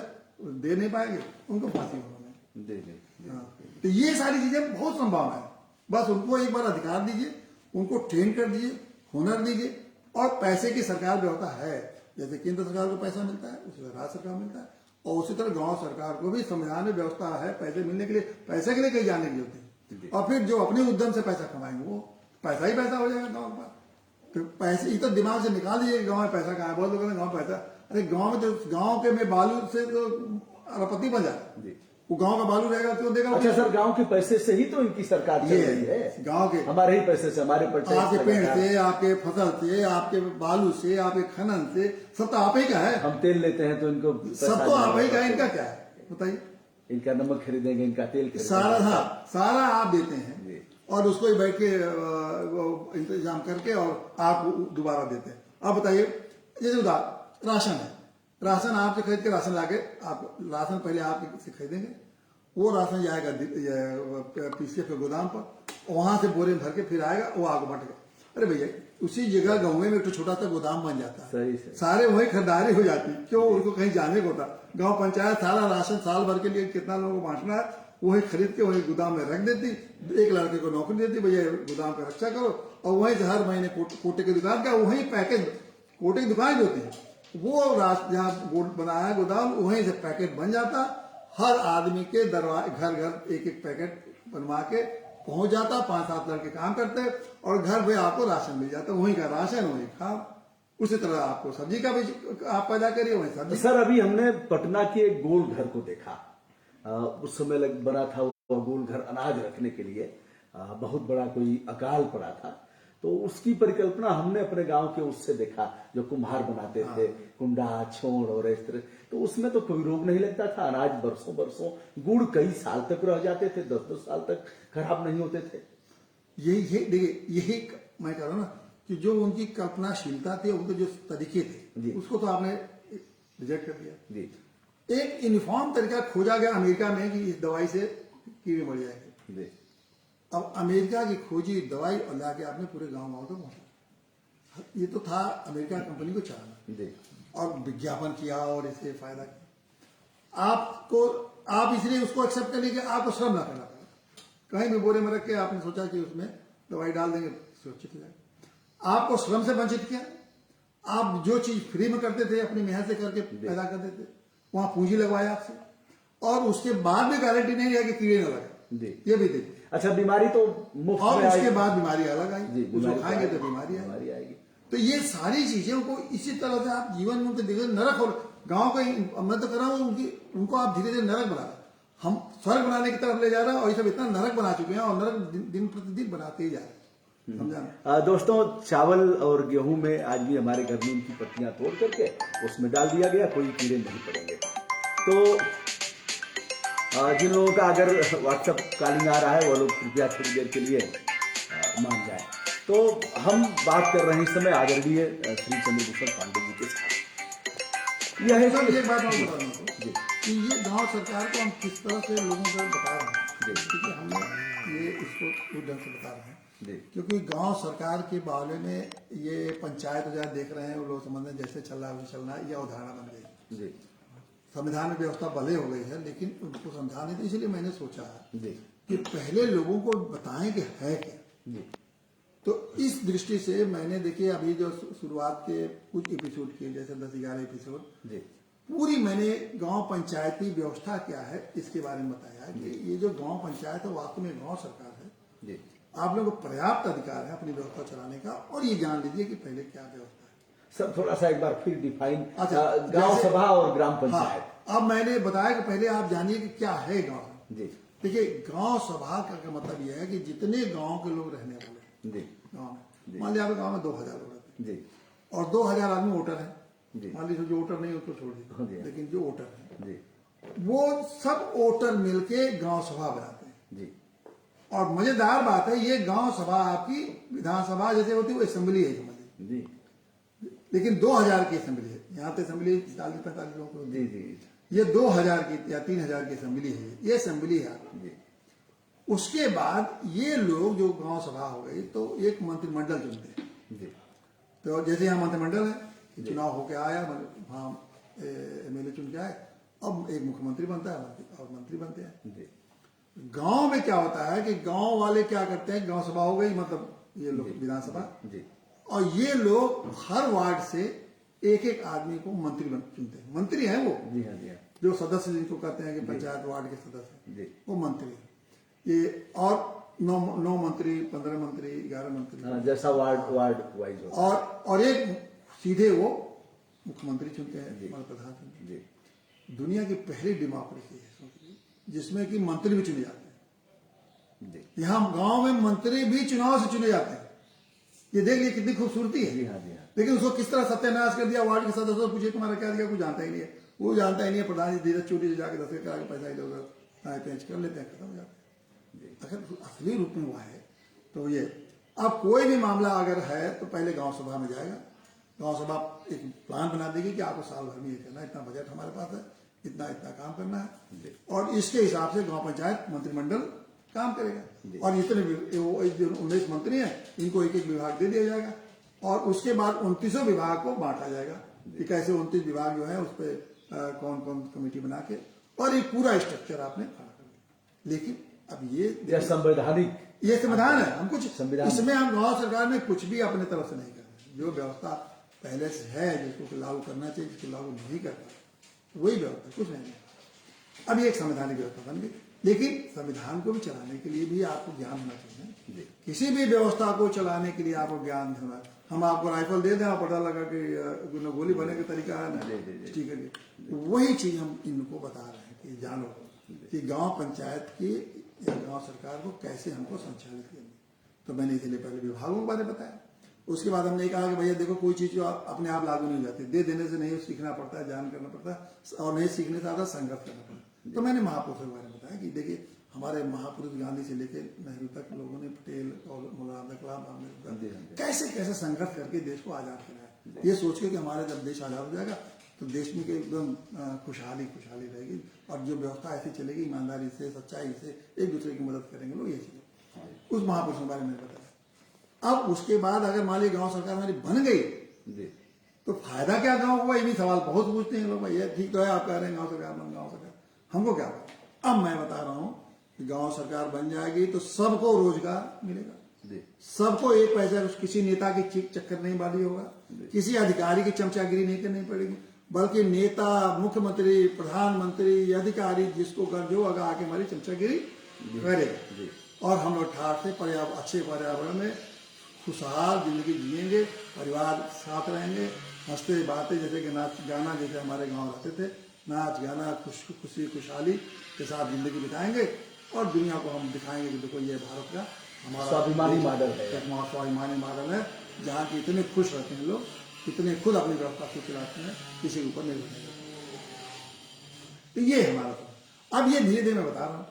दे नहीं पाएंगे, उनको फांसी होना। तो ये सारी चीजें बहुत संभावना है, बस उनको एक बार अधिकार दीजिए, उनको ट्रेन कर दीजिए, हुनर दीजिए, और पैसे की सरकार व्यवस्था है, जैसे केंद्र सरकार को पैसा मिलता है उसी तरह राज्य सरकार मिलता है, और उसी तरह गांव सरकार को भी संविधान में व्यवस्था है पैसे मिलने के लिए, पैसे के लिए कहीं जाने की होती है, और फिर जो अपने उद्यम से पैसा कमाएंगे वो पैसा ही पैसा हो जाएगा गाँव का। तो पैसे ये तो दिमाग से निकाल दीजिए गाँव में पैसा कहाँ है, बहुत लोगों ने गाँव पैसा, अरे गाँव में तो गाँव के में बालू से तो अरबपति बन जाता है, वो गांव का बालू रहेगा क्यों देगा। अच्छा सर, गांव के पैसे से ही तो इनकी सरकार चल रही है, गांव के हमारे ही पैसे से, हमारे आपके पेड़ से, आपके फसल से, आपके बालू से, आपके खनन से, सब तो आप ही का है। हम तेल लेते हैं तो इनको सब तो आप ही का है, इनका क्या है बताइए। इनका नमक खरीदेंगे, इनका तेल खरीदेंगे, सारा, हाँ सारा आप देते हैं, और उसको ही बैठ के इंतजाम करके और आप दोबारा देते हैं। आप बताइए, जैसे उदाहरण राशन है, राशन आपसे खरीद के राशन लाके, आप राशन पहले आप से खरीदेंगे, वो राशन जाएगा पीसीएफ के गोदाम पर, वहां से बोरे भर के फिर आएगा, वो आगे बढ़ेगा। अरे भैया उसी जगह गाँव में एक छोटा सा गोदाम बन जाता है, सही। सारे वही खरीदारी हो जाती, क्यों उनको कहीं जाने को होता। गांव पंचायत सारा राशन साल भर के लिए कितना लोगों को बांटना है, वही खरीद के वही गोदाम में रख देती, एक लड़के को नौकरी देती, भैया गोदाम का रक्षा करो, और वहीं से हर महीने कोटे की दुकान का वही पैकेज, कोटे की दुकान जो होती है वो जहाँ बोर्ड बनाया है गोदाम, वहीं से पैकेट बन जाता, हर आदमी के दरवाजे घर एक पैकेट बनवा के पहुंच जाता, 5-7 लड़के काम करते, और घर पे आपको राशन मिल जाता, वहीं का राशन वहीं खाओ। उसी तरह आपको सब्जी का भी आप पैदा करिए, वहीं सब्जी। सर अभी हमने पटना के एक गोल घर को देखा, उस समय बना था वो गोल घर अनाज रखने के लिए, बहुत बड़ा कोई अकाल पड़ा था, तो उसकी परिकल्पना हमने अपने गांव के उससे देखा, जो कुम्हार बनाते थे, कुंडा, छोड़ और इस तरह, तो उसमें तो कोई रोग नहीं लगता था, अनाज बरसों गुड़ कई साल तक रह जाते थे, 10-10 साल तक खराब नहीं होते थे। यही देखिए, यही मैं कह रहा हूँ ना कि जो उनकी कल्पनाशीलता थी, उनके जो तरीके थे, उसको तो आपने रिजेक्ट कर दिया। एक यूनिफॉर्म तरीका खोजा गया अमेरिका में कि इस दवाई से कीड़े मर जाएंगे। अब अमेरिका की खोजी दवाई और लाके आपने पूरे गांव तक पहुंचा, ये तो था अमेरिका कंपनी को चलाना, और विज्ञापन किया और इससे फायदा किया। आप इसलिए उसको एक्सेप्ट कर लीजिए, आपको श्रम ना करना पड़ेगा, कहीं भी बोरे में रख के आपने सोचा कि उसमें दवाई डाल देंगे सुरक्षित हो जाएगा, आपको श्रम से वंचित किया। आप जो चीज फ्री में करते थे अपनी मेहनत से करके पैदा करते थे, वहां पूंजी लगवाया आपसे, और उसके बाद भी गारंटी नहीं है कि कीड़े न लगे, ये भी देखिए। अच्छा, बीमारी तो मुफ्त और में उसके बाद बीमारी अलग आई, उसको खाएंगे तो बीमारी आएगी। तो ये सारी चीजें को इसी तरह से आप जीवन में उनके देखिए नरक, और गांव का मैं तो कर रहा हूँ उनको आप धीरे धीरे नरक बना रहे, हम स्वर्ग बनाने की तरफ ले जा रहे हैं, और ये सब इतना नरक बना चुके हैं, और नरक दिन प्रतिदिन बनाते ही जा रहे हैं, समझा। दोस्तों, चावल और गेहूं में आज भी हमारे घर में उनकी पत्तियां तोड़ करके उसमें डाल दिया गया, कोई कीड़े नहीं पड़ेंगे। तो जिन लोगों का अगर व्हाट्सएप कॉलिंग आ रहा है वो लोग कृपया थोड़ी देर के लिए मान जाए। तो हम बात कर रहे हैं इस समय आदरणीय श्री चंद्रभूषण पांडे जी के साथ। यह है सर कि एक बात मैं बता रहा हूँ जी कि ये गांव सरकार को हम किस तरह से लोगों को बता रहे हैं, जी क्योंकि हमने ये इसको उस ढंग से बता रहे हैं जी क्योंकि गांव सरकार के बारे में ये पंचायत जहाँ देख रहे हैं वो लोग समझ रहे हैं जैसे चल रहा है वैसे चलना है, यह अवधारणा बन गई। जी संविधान में व्यवस्था भले हो गई है लेकिन उनको समझा नहीं, तो इसलिए मैंने सोचा है जी कि पहले लोगों को बताएं कि है क्या। जी तो इस दृष्टि से मैंने देखिए अभी जो शुरुआत के कुछ एपिसोड किए, जैसे 10-11 एपिसोड, जी पूरी मैंने गांव पंचायती व्यवस्था क्या है इसके बारे में बताया कि ये जो गांव पंचायत है वास्तव में गांव सरकार है। जी आप लोगों को पर्याप्त अधिकार है अपनी व्यवस्था चलाने का, और ये जान लीजिए कि पहले क्या व्यवस्था है। सर थोड़ा सा एक बार फिर डिफाइन, अच्छा, गांव जैसे- सभा और ग्राम हाँ, पंचायत। अब मैंने बताया कि पहले आप जानिए कि क्या है गांव। जी देखिए गांव सभा का मतलब यह है कि जितने गांव के लोग रहने वाले हैं जी गांव में, मान लिया गांव में 2000 लोग रहते हैं जी और 2000 आदमी वोटर है, जी मान लीजिए जो वोटर नहीं उसको छोड़ हाँ जी। दीजिए, लेकिन जो वोटर है जी वो सब वोटर मिलके गांव सभा बनाते हैं। जी और मजेदार बात है ये गांव सभा आपकी विधानसभा जैसे होती है वो असेंबली है समझिए, जी लेकिन 2000 की असेंबली है। यहाँ पे असेंबली 40-45 लोगों की होती है, जी जी ये 2000 की या 3000 की असेंबली है, ये असेंबली है। जी उसके बाद ये लोग जो गांव सभा हो गई तो एक मंत्रिमंडल चुनते हैं। जी तो जैसे यहाँ मंत्रिमंडल है, चुनाव होके आया, वहाँ एमएलए चुन के आए, अब एक मुख्यमंत्री बनता है और मंत्री बनते हैं। जी गांव में क्या होता है कि गांव वाले क्या करते हैं, गांव सभा हो गई मतलब ये लोग जी। विधानसभा, जी और ये लोग हर वार्ड से एक एक आदमी को मंत्री चुनते हैं। मंत्री हैं वो, जी हाँ जी हाँ जो सदस्य जिनको कहते हैं कि पंचायत वार्ड के सदस्य, जी वो मंत्री हैं। ये और 9 मंत्री, 15 मंत्री, 11 मंत्री, हाँ, जैसा वार्ड वाइज हो। और एक सीधे वो मुख्यमंत्री चुनते हैं जी। और प्रधान चुनते हैं। जी दुनिया की पहली डेमोक्रेसी है जिसमें कि मंत्री भी चुने जाते हैं। जी यहाँ गांव में मंत्री भी चुनाव से चुने जाते हैं। ये देख लीजिए कितनी खूबसूरती है। जी हाँ जी हाँ लेकिन उसको किस तरह सत्यानाश कर दिया, वार्ड के सदस्य पूछे तुम्हारा क्या दिया, कुछ जानता ही नहीं है, वो जानता ही नहीं है। प्रधान जी धीरे चोरी से जाके 10 करा के पैसा इधर उधर टाई पेंच कर लेते हैं, खत्म हो जाते हैं। अगर असली रूप में हुआ है तो ये, अब कोई भी मामला अगर है तो पहले गांव सभा में जाएगा। गांव सभा एक प्लान बना देगी कि आपको साल भर में ये करना है, इतना बजट हमारे पास है, इतना इतना काम करना है, और इसके हिसाब से गांव पंचायत मंत्रिमंडल काम करेगा। और इतने 19 मंत्री हैं, इनको एक एक विभाग दे दिया जाएगा, और उसके बाद 29 विभाग को बांटा जाएगा कि कैसे 29 विभाग जो है उस पर कौन कौन कमेटी बना के, और एक पूरा स्ट्रक्चर आपने खड़ा कर दिया। लेकिन अब यह संवैधानिक, ये संविधान है, हम कुछ संविधान, इसमें हम गांव सरकार में कुछ भी अपने तरफ से नहीं कर रहे। जो व्यवस्था पहले से है जिसको लागू करना चाहिए, जिसको लागू नहीं करता वही व्यवस्था, कुछ नहीं। अब ये एक संवैधानिक व्यवस्था बन गई, लेकिन संविधान को भी चलाने के लिए भी आपको ज्ञान होना चाहिए। किसी भी व्यवस्था को चलाने के लिए आपको ज्ञान होना। हम आपको राइफल दे दें, आप पता लगा कि गोली बने का तरीका है ना, ठीक है। तो वही चीज हम इनको बता रहे हैं कि जानो कि गांव पंचायत की या गांव सरकार को कैसे हमको संचालित करनी। तो मैंने इसलिए पहले विभागों के बारे में बताया। उसके बाद हमने कहा कि भैया देखो कोई चीज जो अपने आप लागू नहीं हो जाती, दे देने से नहीं, सीखना पड़ता है, जान करना पड़ता है, और नहीं सीखने से ज्यादा संघर्ष करना पड़ता है। तो मैंने महापुरुषों के बारे में बताया कि देखिए हमारे महापुरुष गांधी से लेकर नेहरू तक लोगों ने, पटेल और मौलाना कलाम आम्बेडकर, कैसे कैसे संघर्ष करके देश को आजाद कराया। ये सोच के कि हमारा जब देश आजाद हो जाएगा तो देश में एकदम खुशहाली रहेगी, और जो व्यवस्था ऐसी चलेगी ईमानदारी से, सच्चाई से, एक दूसरे की मदद करेंगे लोग, ये चीजें उस महापुरुषों के बारे में बताया। अब उसके बाद अगर मान ली गांव सरकार हमारी बन गई तो फायदा क्या गांव को, ये भी सवाल बहुत पूछते हैं लोग। भैया ठीक तो है आप कह रहे हैं गांव सरकार, हमको क्या पता। अब मैं बता रहा हूं कि गांव सरकार बन जाएगी तो सबको रोजगार मिलेगा, सबको एक पैसा, किसी नेता की चक्कर नहीं वाली होगा, किसी अधिकारी की चमचागिरी नहीं करनी पड़ेगी, बल्कि नेता, मुख्यमंत्री, प्रधानमंत्री, अधिकारी जिसको कर जो अगर आके हमारी चमचागिरी करेगा, और हम लोग ठाठ से अच्छे पर्यावरण में खुशहाल जिंदगी जिएंगे, परिवार साथ रहेंगे, हंसते बातें, जैसे कि नाच गाना जैसे हमारे गांव रहते थे, नाच गाना खुशी खुशहाली के साथ जिंदगी बिताएंगे, और दुनिया को हम दिखाएंगे कि देखो ये भारत का हमारा स्वाभिमानी मॉडल है, एक स्वाभिमानी मॉडल है, जहाँ की इतने खुश रहते हैं लोग, इतने खुद अपनी व्यवस्था खुद चलाते हैं, किसी के ऊपर निर्भर नहीं रहते। तो ये हमारा। अब ये धीरे धीरे मैं बता रहा हूँ,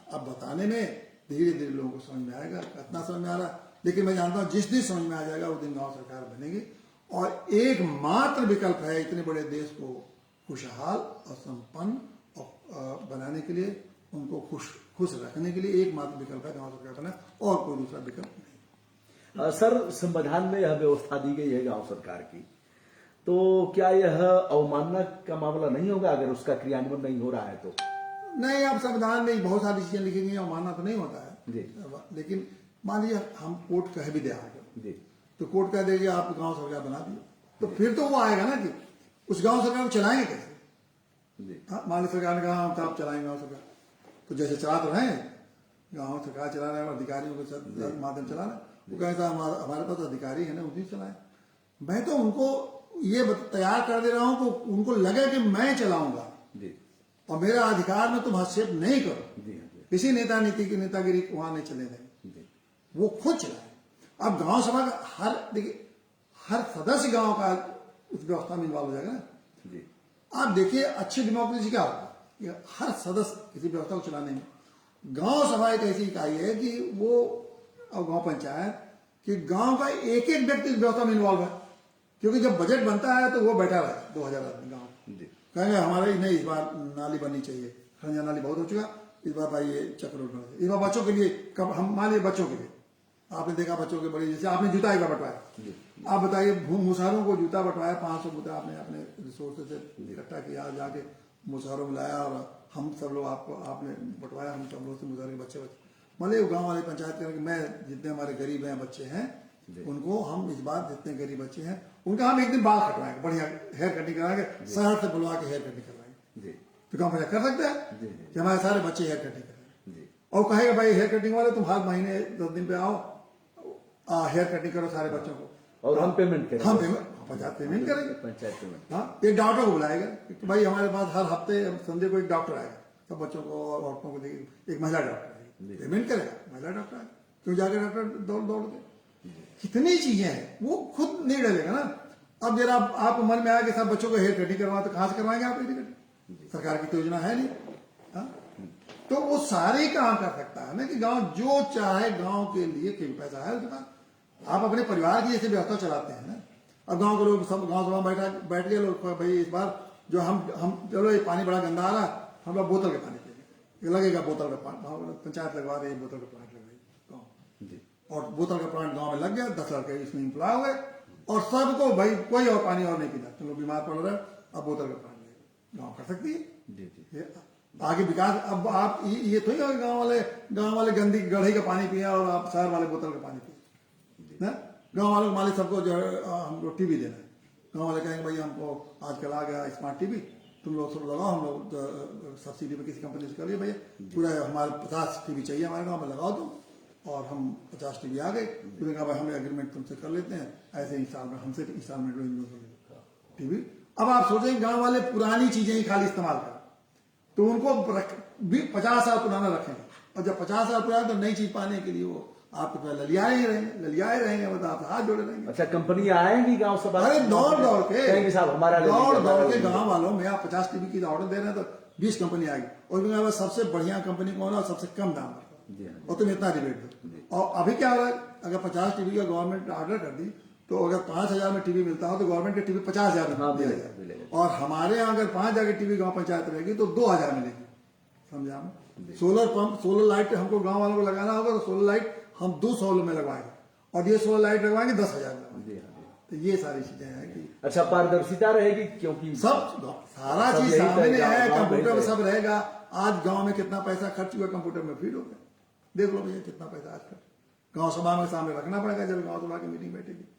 अब बताने में धीरे धीरे लोगों को समझ में आएगा, कितना समझ में आ रहा है। लेकिन मैं जानता हूँ जिस दिन समझ में आ जाएगा उस दिन गांव सरकार बनेगी। और एकमात्र विकल्प है इतने बड़े देश को खुशहाल और संपन्न और बनाने के लिए, उनको खुश रखने के लिए एकमात्र विकल्प है गांव सरकार बना, और कोई दूसरा विकल्प नहीं। सर, संविधान में यह व्यवस्था दी गई है गांव सरकार की, तो क्या यह अवमानना का मामला नहीं होगा अगर उसका क्रियान्वयन नहीं हो रहा है तो? नहीं, अब संविधान में बहुत सारी चीजें लिखी गई हैं, मानना तो नहीं होता है जी। लेकिन मान लीजिए हम कोर्ट कह भी दे आगे, जी। तो कोर्ट कह देगी आप गांव सरकार बना दिए, तो फिर तो वो आएगा ना कि उस गांव सरकार को चलाएंगे कैसे? हाँ, मान लीजिए सरकार ने कहा हम तो आप चलाएंगे गांव सरकार, तो जैसे चला तो रहे हैं, गांव सरकार चला रहे हैं, अधिकारियों के माध्यम चला रहे हैं, वो कहता हमारे पास अधिकारी है ना, उसी चलाए। मैं तो उनको ये तैयार कर दे रहा हूं तो उनको लगे कि मैं चलाऊंगा और मेरा अधिकार में तुम हस्तक्षेप नहीं करो। किसी नेता नेतागिरी वहां नहीं चले देंगे, वो खुद चलाए। अब गांव सभा का हर सदस्य गांव का उस व्यवस्था में इन्वॉल्व हो जाएगा ना। आप देखिए अच्छी डेमोक्रेसी क्या होगा, हर सदस्य किसी व्यवस्था को चलाने में। गांव सभा एक ऐसी इकाई है कि वो, और गांव पंचायत कि गांव का एक एक व्यक्ति इस व्यवस्था में इन्वॉल्व है, क्योंकि जब बजट बनता है तो वो बैठा रहे 2000 आदमी गाँव कहेंगे हमारे नहीं इस बार नाली बननी चाहिए, खंजा नाली बहुत हो चुका, इस बार भाई ये चक्र रोड बना, इस बार बच्चों के लिए कब हम मान लीजिए बच्चों के लिए आपने देखा बच्चों के बड़े, जैसे आपने जूता एक बार बंटवाया, आप बताइए मुसहरों को जूता बंटवाया, 500 जूता आपने अपने रिसोर्स से इकट्ठा किया, जाके मुसहरों में लाया और हम सब लोग आपने बंटवाया, हम सब लोग से मुसहरों के बच्चे मतलब गाँव वाले पंचायत करेंगे, मैं जितने हमारे गरीब हैं बच्चे हैं उनको हम इस बार जितने गरीब बच्चे हैं उनका हम एक दिन बाल कटवाएंगे, बढ़िया हेयर कटिंग कराएंगे, शहर से बुलवा के हेयर कटिंग करवाएंगे। तो गाँव पंचायत कर सकते हैं कि हमारे सारे बच्चे हेयर कटिंग करें, और कहेगा भाई हेयर कटिंग वाले तुम हर महीने 10 दिन पे आओ, हेयर कटिंग करो सारे बच्चों को, और हम पेमेंट करेंगे, हम पंचायत पेमेंट करेंगे, पंचायत पेमेंट। हाँ, एक डॉक्टर को बुलाएगा तो भाई हमारे पास हर हफ्ते संडे को एक डॉक्टर आएगा, सब बच्चों को और औरतों को देखेगा, एक महिला डॉक्टर आएगी, पेमेंट करेगा, महिला डॉक्टर आएगा, क्यों जाके डॉक्टर दौड़ के कितनी चीजें हैं वो खुद नहीं डलेगा ना। अब जरा आपको मन में आया कि सब बच्चों को हेयर कटिंग करवा, तो कहां से करवाएंगे आप हेयर कटिंग? सरकार की तो योजना है नहीं। हाँ? तो वो सारे काम कर सकता है ना कि गांव जो चाहे गांव के लिए क्यों पैसा है उसके पास, आप अपने परिवार की जैसे व्यवस्था चलाते हैं ना। अब गांव के लोग सब गांव सभा बैठ गए लोग, भाई इस बार जो हम चलो ये पानी बड़ा गंदा आ रहा, हम लोग बोतल के पानी पिएंगे, लगेगा बोतल का पानी, पंचायत लगवा रही है बोतल का प्लांट लग रही गाँव, और बोतल का प्लांट गांव में लग गया, 10 लड़के इसमें इम्प्लॉय हुए और सबको भाई कोई और पानी और नहीं पीता, चलो बीमार पड़ रहे अब बोतल का पानी लेगा, गाँव कर सकती है आगे विकास। अब आप ये थोड़ी होगा गाँव वाले गंदी गढ़े का पानी पिए और आप शहर वाले बोतल का पानी पिए ना। गाँव वालों को मालिक सबको जो है हमको टीवी देना है, गाँव वाले कहेंगे भाई हमको आजकल आ गया स्मार्ट टीवी, तुम लोग सब लगाओ, हम लोग सब्सिडी पे किसी कंपनी से करिए भैया, पूरा हमारे 50 टीवी चाहिए हमारे गाँव में, लगाओ तुम, और हम 50 टीवी आ गए, तुमने कहा भाई हमें एग्रीमेंट तुमसे कर लेते हैं, ऐसे इंस्टॉलमेंट हमसे इंस्टॉलमेंट टीवी। अब आप सोचेंगे गांव वाले पुरानी चीजें ही खाली इस्तेमाल करें, तो उनको 50 साल पुराना रखेंगे, और जब 50 साल पुराना तो नई चीज पाने के लिए वो आपके ललियाए रहेंगे, मतलब आप हाथ जोड़े रहेंगे। अच्छा, कंपनी आएंगी गांव सभा, अरे दौड़ के साहब हमारा दौड़ के गांव वालों में आप 50 टीवी की ऑर्डर दे रहे हैं तो 20 कंपनी आएगी, और सबसे बढ़िया कंपनी कौन है और सबसे कम दाम पर, और तुम इतना रिबेट दो। और अभी क्या हो रहा है, अगर 50 टीवी का गवर्नमेंट ऑर्डर कर दी तो अगर 5000 में टीवी मिलता हो तो गवर्नमेंट के टीवी 50,000 में दिया जाए, और हमारे यहाँ अगर 5,000 की टीवी गांव पंचायत रहेगी तो 2,000 मिलेगी। समझा? सोलर पंप, सोलर लाइट हमको गांव वालों को लगाना होगा तो सोलर लाइट हम 200 में लगवाएंगे, और ये सोलर लाइट लगवाएंगे 10,000 में। तो ये सारी चीजें हैं कि अच्छा पारदर्शिता रहेगी, क्योंकि सब सारा चीज सामने है, कंप्यूटर में सब रहेगा। आज गांव में कितना पैसा खर्च हुआ कंप्यूटर में फीड हो गया, देख लो भैया कितना पैसा आज खर्च। गांव सभा में सामने रखना पड़ेगा, जब गांव सभा की मीटिंग बैठेगी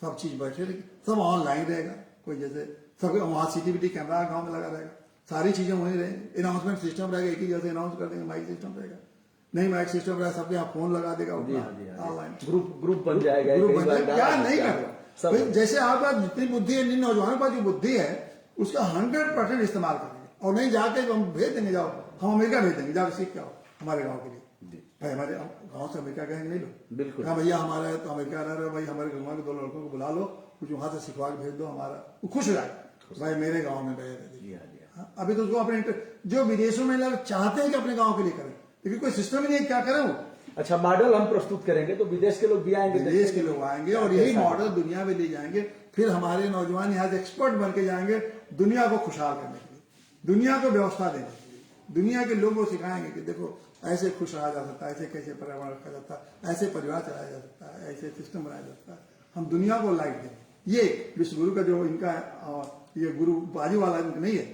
सब चीज बैठेगी, सब ऑनलाइन रहेगा, कोई जैसे सब वहां सीसीटीवी कैमरा गांव में लगा रहेगा, सारी चीजें वहीं रहेंगी, अनाउंसमेंट सिस्टम रहेगा, एक ही जगह से अनाउंस कर देंगे, माइक सिस्टम रहेगा, नहीं माइक सिस्टम रहेगा, सबके यहाँ फोन लगा देगा, ऑनलाइन ग्रुप बन जाएगा, क्या नहीं करना। जैसे आपके पास जितनी बुद्धि है, नौजवानों के पास जो बुद्धि है उसका 100% इस्तेमाल करेंगे, और नहीं जाके हम भेज देंगे, जाओ हम अमेरिका भेज देंगे, जाओ सीख के आओ हमारे गाँव के लिए। भाई हमारे गाँव से अमेरिका कहेंगे नहीं लो, बिल्कुल हाँ भैया हमारे तो अमेरिका रह रहे हो, भाई हमारे गाँव के 2 लड़कों को बुला लो, कुछ वहां से सिखवा के भेज दो, हमारा वो खुश हो जाए भाई मेरे गाँव में रहे। अभी तो उसको अपने जो विदेशों में लोग चाहते हैं कि अपने गांव के लिए करें, लेकिन कोई सिस्टम ही नहीं, क्या करें वो। अच्छा, मॉडल हम प्रस्तुत करेंगे तो विदेश के लोग भी आएंगे, विदेश के लोग आएंगे और यही मॉडल दुनिया में ले जाएंगे। फिर हमारे नौजवान यहाँ से एक्सपर्ट बन के जाएंगे दुनिया को खुशहाल करने के लिए, दुनिया को व्यवस्था देने के लिए, दुनिया के लोगों को सिखाएंगे कि देखो ऐसे खुश रहा जा सकता है, ऐसे कैसे पर्यावरण रखा जाता है, ऐसे परिवार चलाया जा सकता है, ऐसे सिस्टम बनाया जा सकता है। हम दुनिया को लाइट देंगे। ये विश्व गुरु का जो इनका ये गुरु बाजू वाला नहीं है,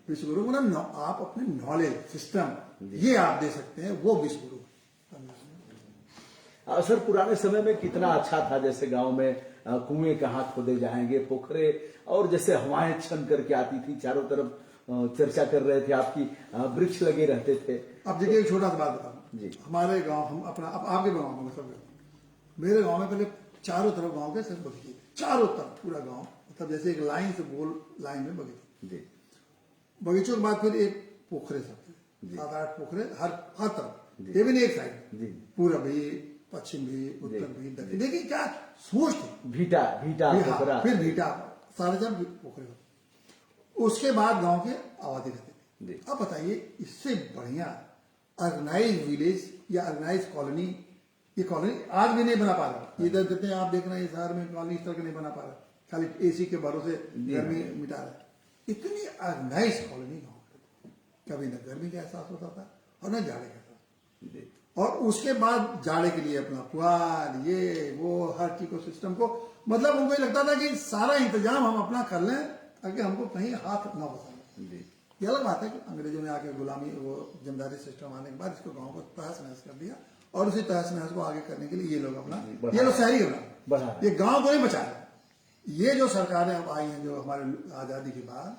विश्व गुरु को ना आप अपने नॉलेज सिस्टम ये आप दे सकते हैं, वो विश्व गुरु। सर, पुराने समय में कितना अच्छा था, जैसे गांव में कुएं कहाँ खोदे जाएंगे, पोखरे, और जैसे हवाएं छन करके आती थी, चारों तरफ चर्चा कर रहे थे आपकी, वृक्ष लगे रहते थे। अब देखिए, एक छोटा सा बात बताऊं जी। हमारे गांव, हम अपना अब आपके गांव में सब, मेरे गांव में पहले चारों तरफ गांव के सब बगीचे, चारों तरफ पूरा गांव, मतलब जैसे एक लाइन से गोल लाइन में बगीचे, बगीचों के बाद फिर एक पोखरे, सब 7-8 पोखरे हर तरफ, ये भी नहीं एक साइड, पूरा भी, पश्चिम भी, उत्तर भी, दक्षिण। देखिए क्या सोच थी, भीटा पोखरा, फिर भीटा, सारे जब पोखरे। उसके बाद गांव के आबादी रहते थे। अब बताइए, इससे बढ़िया ऑर्गेनाइज विलेज या ऑर्गेनाइज कॉलोनी, ये कॉलोनी आज भी नहीं बना पा रहा। इधर देते हैं आप, देख रहे हैं शहर में कॉलोनी इस तरह के नहीं बना पा रहा, खाली एसी के भरोसे गर्मी मिटा रहा है। इतनी ऑर्गेनाइज कॉलोनी गाँव, कभी न गर्मी का एहसास होता था और न जाड़े का एहसास। और उसके बाद जाड़े के लिए अपना पुआल, ये वो हर चीज को सिस्टम को, मतलब उनको ये लगता था कि सारा इंतजाम हम अपना कर लें ताकि हमको कहीं हाथ ना बसाए। ये अलग बात है कि अंग्रेजों ने आके गुलामी, वो जमींदारी सिस्टम आने के बाद इसको गांव को तहस नहस कर दिया, और उसी तहस नहस को आगे करने के लिए ये लोग अपना, ये लोग शहरी बना, ये गाँव को नहीं बचाया। ये जो सरकारें अब आई हैं, जो हमारे आजादी के बाद,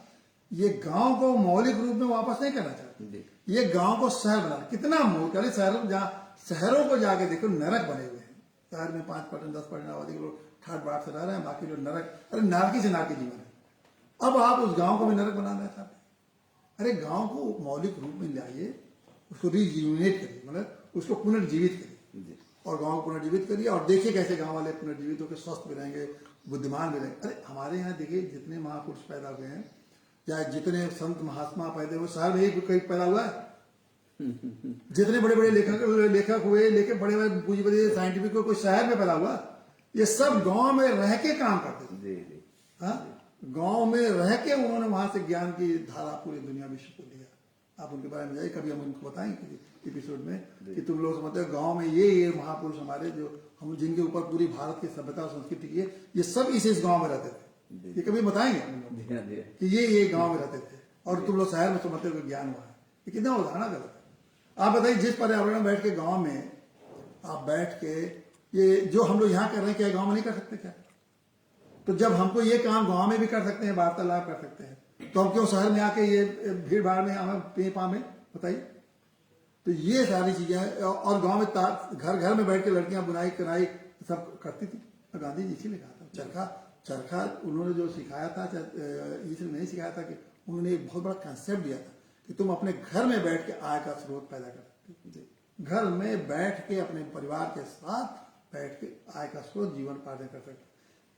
ये गांव को मौलिक रूप में वापस नहीं करना चाहते, ये गांव को शहर बना। कितना मोटे शहरों को जाके देखो, नरक बने हुए हैं। शहर में 5% 10% आबादी के लोग ठाट बाट से रह रहे हैं, बाकी जो नरक, अरे नारकी से नारकी जीवन है। अब आप उस गांव को भी नरक बनाना चाहते हैं। अरे गांव को मौलिक रूप में लाइए, उसको रिज्यूनेट करिए, मतलब उसको पुनर्जीवित करिए, और गांव को पुनर्जीवित करिए, और देखिए कैसे गांव वाले पुनर्जीवित होकर स्वस्थ भी रहेंगे, बुद्धिमान भी रहेंगे। अरे हमारे यहाँ देखिए, जितने महापुरुष पैदा हुए हैं, या जितने संत महात्मा पैदा हुए, शहर में ही कहीं पैदा हुआ है। जितने बड़े बड़े लेखक हुए, लेके बड़े बड़े पूंजीपति साइंटिफिक कोई शहर में पैदा हुआ, ये सब गांव में रह के काम करते थे। गांव में रह के उन्होंने वहां से ज्ञान की धारा पूरी दुनिया विश्व को दिया। आप उनके बारे में जाइए, कभी हम उनको बताएंगे एपिसोड में कि तुम लोग समझते हो गांव में ये महापुरुष हमारे, जो हम जिनके ऊपर पूरी भारत की सभ्यता और संस्कृति की है, ये सब इस गांव में रहते थे। ये कभी बताएंगे कि ये गांव में रहते थे, और तुम लोग शहर में समझते हो ज्ञान हुआ है। ये कितना उदाहरण गलत है। आप बताइए, जिस पर्यावरण में बैठ के गांव में आप बैठ के, ये जो हम लोग यहाँ कर रहे हैं, क्या गांव में नहीं कर सकते क्या? तो जब हमको ये काम गांव में भी कर सकते हैं, वार्तालाप कर सकते हैं, तो हम क्यों शहर में आके ये भीड़ भाड़ में हमें पे पा में, बताइए। तो ये सारी चीजें, और गांव में घर घर में बैठ के लड़कियां बुनाई कढ़ाई सब करती थी। गांधी जी इसीलिए कहा था, चरखा उन्होंने जो सिखाया था, इसलिए नहीं सिखाया था कि उन्होंने एक बहुत बड़ा कंसेप्ट दिया था कि तुम अपने घर में बैठ के आय का स्रोत पैदा कर सकते हो। घर में बैठ के अपने परिवार के साथ बैठ के आय का स्रोत, जीवन पालन कर सकते।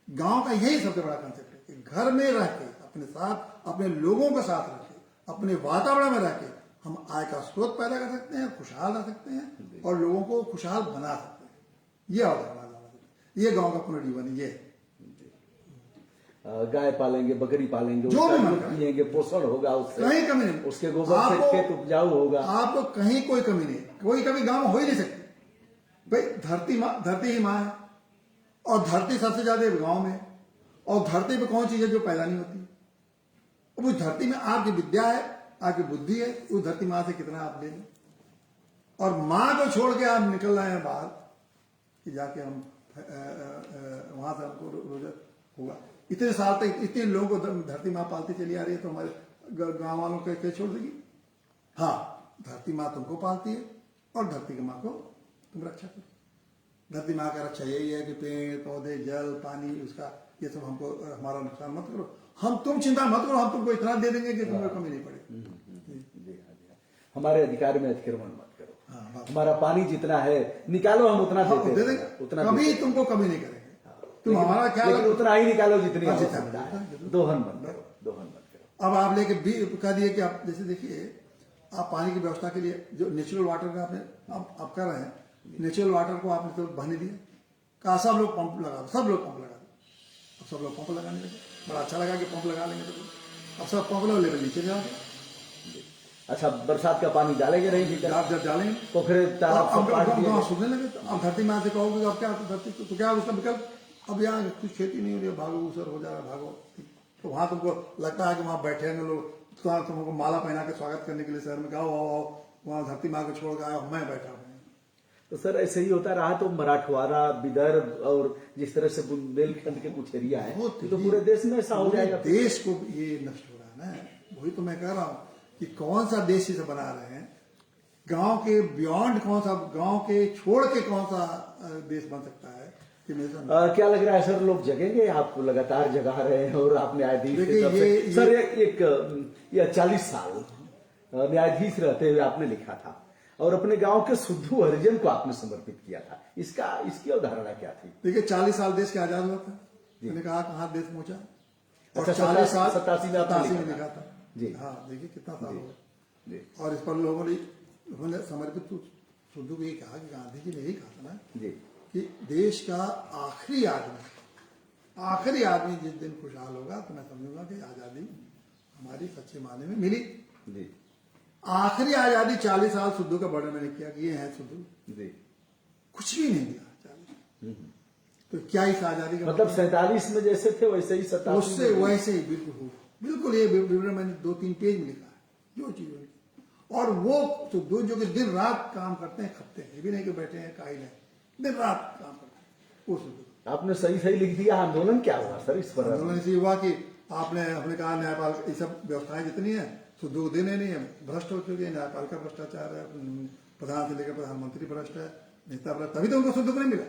गांव का यही सबसे बड़ा कंसेप्ट है कि घर में रह के अपने साथ, अपने लोगों के साथ रह के, अपने वातावरण में रह के हम आय का स्रोत पैदा कर सकते हैं, खुशहाल रह सकते हैं, और लोगों को खुशहाल बना सकते हैं। ये अवधारणा, ये गांव का पुनर्जीवन ये है। गाय पालेंगे, बकरी पालेंगे, जो भी मन पिएंगे, पोषण होगा, उससे कहीं कमी नहीं, उसके गोबर से खेत उपजाऊ होगा। आपको कहीं कोई कमी नहीं, कोई कभी गांव हो ही नहीं सकती। भाई धरती ही माँ है, और धरती सबसे ज्यादा गांव में, और धरती पे कौन चीज है जो पैदा नहीं होती? अब उस धरती में आपकी विद्या है, आपकी बुद्धि है, उस धरती माँ से कितना आप ले लें। और माँ को छोड़ के आप निकल रहे हैं बाहर कि जाके हम वहां से हमको रोजा होगा। इतने साल तक इतने लोगों को धरती माँ पालती चली आ रही है, तो हमारे गांव वालों को कैसे छोड़ देगी? हाँ, धरती माँ तुमको पालती है, और धरती की माँ को तुम रक्षा करो। धरती माँ का रक्षा यही है कि पेड़ पौधे, जल, पानी, उसका ये सब हमको, हमारा नुकसान मत करो। तुम चिंता मत करो, हम तुमको इतना दे देंगे कि तुमको कमी नहीं पड़ेगी। हमारे अधिकार में अतिक्रमण मत करो, हमारा पानी जितना है निकालो, हम उतना दे देंगे, उतना कभी तुमको कमी नहीं करेंगे। तुम हमारा ख्याल उतना ही निकालो जितनी आवश्यकता है। दोहन मत करो। अब आप लेके भी कह दिए कि आप जैसे देखिए आप पानी की व्यवस्था के लिए जो नेचुरल वाटर का आपने आप कर रहे हैं, नेचुरल वाटर को आपने तो बहने दिया, कहा सब लोग पंप लगा दो, सब लोग पंप लगा दो। अब सब लोग पंप लगाने लगे, बड़ा अच्छा लगा कि पंप लगा लेंगे तो अब सब पंप लेवल नीचे जाओगे। अच्छा, बरसात का पानी डालेंगे नहीं भीतर, आप जब डालेंगे पोखरे तालाब सब पाट दिए गाँव गए। सूखने लगे तो अब धरती माँ से कहोगे कि अब क्या धरती तो क्या उसका विकल्प, अब यहाँ कुछ खेती नहीं हो रही है, भागो ऊसर हो जा रहा है, भागो। तो वहां तुमको लगता है कि वहां बैठे हैं लोग, तो तुमको माला पहना के स्वागत करने के लिए शहर में गाओ आओ आओ, वहां धरती माँ को छोड़ के आया मैं बैठा हूँ। तो सर ऐसे ही होता रहा तो मराठवाड़ा, विदर्भ और जिस तरह से बुंदेलखंड के कुछ एरिया है तो पूरे देश में ऐसा हो जाएगा। देश को ये नष्ट हो रहा है ना, वही तो मैं कह रहा हूँ कि कौन सा देश इसे बना रहे हैं, गांव के बियॉन्ड कौन सा, गांव के छोड़ के कौन सा देश बन सकता है कि क्या लग रहा है सर, लोग जगेंगे? आप लगातार जगा रहे हैं और आप न्यायाधीश थे तब से। ये सर ये 40 साल न्यायाधीश रहते हुए आपने लिखा था और अपने गांव के सुद्धू हरिजन को आपने समर्पित किया था, इसकी अवधारणा क्या थी? देखिए 40 साल देश के आजाद हुआ था, मैंने कहा कहाँ देश पहुंचा, और अच्छा, 40 साल 87 में आपने 87 में लिखा था जी। हाँ देखिए कितना साल हो जी। गया। और इस पर लोगों ने उन्होंने समर्पित सुद्धू को ये कहा कि गांधी जी ने यही कहा था ना जी कि देश का आखिरी आदमी जिस दिन खुशहाल होगा तो मैं समझूंगा कि आजादी हमारी सच्चे मायने में मिली। जी आखिरी आजादी 40 साल सुद्धू का बर्डन मैंने किया कि ये है सुद्धू, जी। कुछ भी नहीं दिया 40। तो क्या इस आजादी का मतलब 47 में जैसे थे वैसे ही 87 उससे वैसे ही बिल्कुल ये विवरण मैंने 2-3 पेज में लिखा है जो चीज हुई। और वो सुद्धू जो कि दिन रात काम करते हैं, खपते हैं, ये भी नहीं कि बैठे हैं काई नहीं, दिन रात काम करते हैं वो सुद्धू। आपने सही लिख दिया। आंदोलन क्या हुआ सर इस पर? आंदोलन इसी हुआ कि आपने कहा न्यायपाल ये सब व्यवस्थाएं जितनी है सुद्धू को देने नहीं है, भ्रष्ट हो चुके हैं, न्यायपालिका भ्रष्टाचार है, प्रधान से लेकर प्रधानमंत्री भ्रष्ट है, नेता भ्रष्ट, तभी तो उनको सुद्धू को नहीं मिला।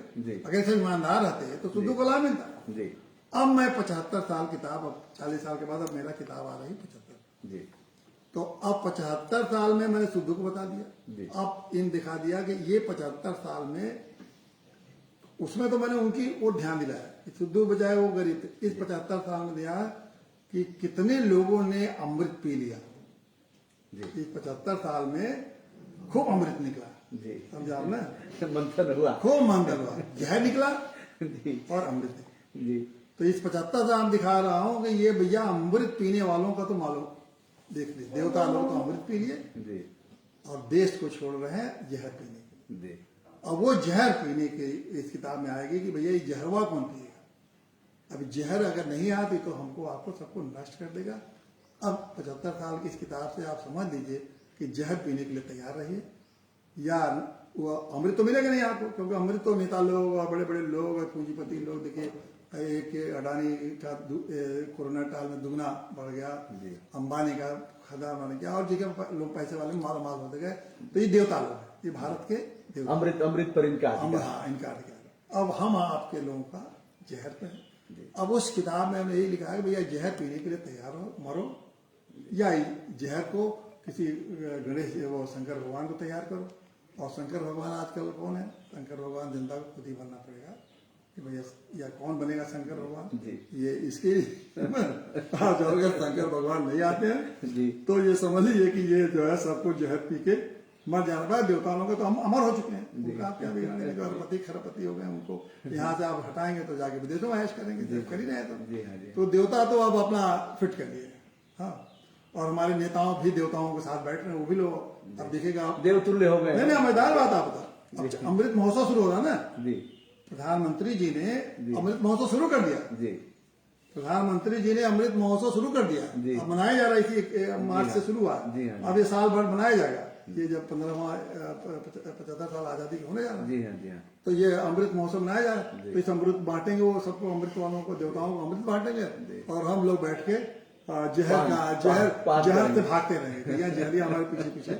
अगर सब ईमानदार रहते तो सुद्धू को लाभ मिलता जी। अब मैं 75 साल किताब, अब 40 साल के बाद अब मेरा किताब आ रही 75 जी। तो अब 75 साल में मैंने सुद्धू को बता दिया, अब इन दिखा दिया कि ये 75 साल में, उसमें तो मैंने उनकी ओर ध्यान दिलाया कि सुद्धू बजाय वो गरीब थे। इस 75 साल में दिया कि कितने लोगों ने अमृत पी लिया। इस 75 साल में खूब अमृत निकला, समझा ना, मंथन हुआ, खूब मंथन हुआ, जहर निकला और अमृत निकला। जी। तो इस 75 साल में दिखा रहा हूं कि ये भैया अमृत पीने वालों का तो मालूम देख ली, देवता लोग तो अमृत पी लिए और देश को छोड़ रहे हैं जहर पीने के। अब वो जहर पीने के इस किताब में आएगी कि भैया ये जहरवा कौन पिएगा। अभी जहर अगर नहीं आती तो हमको आपको सबको नष्ट कर देगा। अब 75 साल की इस किताब से आप समझ लीजिए कि जहर पीने के लिए तैयार रहिए, या वो अमृत तो मिलेगा नहीं आपको, क्योंकि अमृत तो नेता लोग और बड़े बड़े लोग और पूंजीपति लोग, देखिए एक अडानी का कोरोना काल में दुगना बढ़ गया, अंबानी का खदान बन गया और जगह लोग पैसे वाले माल होते गए। तो ये देवता लोग हैं, ये भारत के देवता, अमृत पर इनकार इनकार। अब हम आपके लोगों का जहर पे है। अब उस किताब में हमने यही लिखा है भैया जहर पीने के लिए तैयार हो, मरो, या जहर को किसी गणेश वो शंकर भगवान को तैयार करो। और शंकर भगवान आजकल कौन है? शंकर भगवान जनता को खुद ही बनना पड़ेगा कि भैया, या कौन बनेगा शंकर भगवान? ये इसके अगर शंकर भगवान नहीं आते हैं तो ये समझ लीजिए कि ये जो है सबको जहर पी के मर जाना पड़ा। देवताओं के तो हम अमर हो चुके हैं, उनका आप क्या बिगाड़ेंगे? जो अरबपति खरबपति हो गए उनको यहाँ से आप हटाएंगे तो जाके विदेशों में ऐश करेंगे, जब कर ही रहे तो देवता तो अब अपना फिट कर लिए। हाँ, और हमारे नेताओं भी देवताओं के साथ बैठ रहे हैं, वो भी लोग अब देखेगा देवतुल्य हो गए। नहीं मजेदार बात आप बता, अमृत महोत्सव शुरू हो रहा है ना, प्रधानमंत्री जी ने अमृत महोत्सव शुरू कर दिया। प्रधानमंत्री जी ने अमृत महोत्सव शुरू कर दिया, अब मनाया जा रहा है, इसी मार्च से शुरू हुआ, अब ये साल भर मनाया जाएगा। ये जब 75 साल आजादी के होने जा रहा है तो ये अमृत महोत्सव मनाया जा रहा है। तो इस अमृत बांटेंगे, वो सबको अमृत वालों को, देवताओं को अमृत बांटेंगे और हम लोग बैठ के जहर से भागते रहेंगे। या जहरी हमारे पीछे पीछे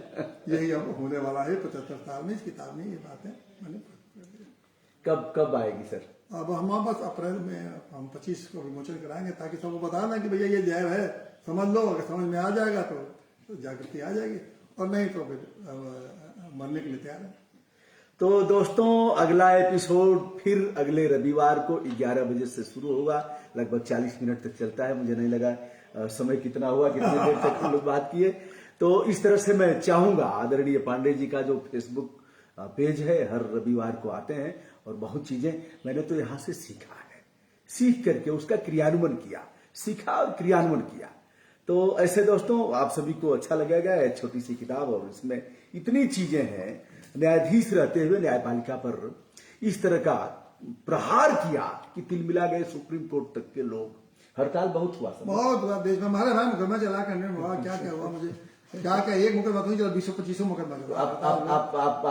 यही अब होने वाला है 75 साल में। इस किताब में ये बातें मैंने कब आएगी सर? अब हम बस अप्रैल में हम 25 को विमोचन कराएंगे ताकि सबको बता दें कि भैया ये जहर है, समझ लो। अगर समझ में आ जाएगा तो जागृति आ जाएगी, और नहीं तो फिर मरने के लिए तैयार है। तो दोस्तों अगला एपिसोड फिर अगले रविवार को 11 बजे से शुरू होगा। लगभग 40 मिनट तक चलता है, मुझे नहीं लगा समय कितना हुआ, कितनी देर तक हम लोग बात किए। तो इस तरह से मैं चाहूंगा, आदरणीय पांडे जी का जो फेसबुक पेज है, हर रविवार को आते हैं और बहुत चीजें मैंने तो यहां से सीखा है, सीख करके उसका क्रियान्वयन किया, सीखा और क्रियान्वयन किया। तो ऐसे दोस्तों आप सभी को अच्छा लगेगा, एक छोटी सी किताब और इसमें इतनी चीजें हैं। न्यायाधीश रहते हुए न्यायपालिका पर इस तरह का प्रहार किया कि तिलमिला गए सुप्रीम कोर्ट तक के लोग। हड़ताल बहुत हुआ सब, बहुत हुआ देश में। हमारे भाई मुकदमा चला करने में हुआ, क्या क्या हुआ मुझे क्या क्या, एक मुकदमा तो नहीं चला, 20-25 मुकदमा चला।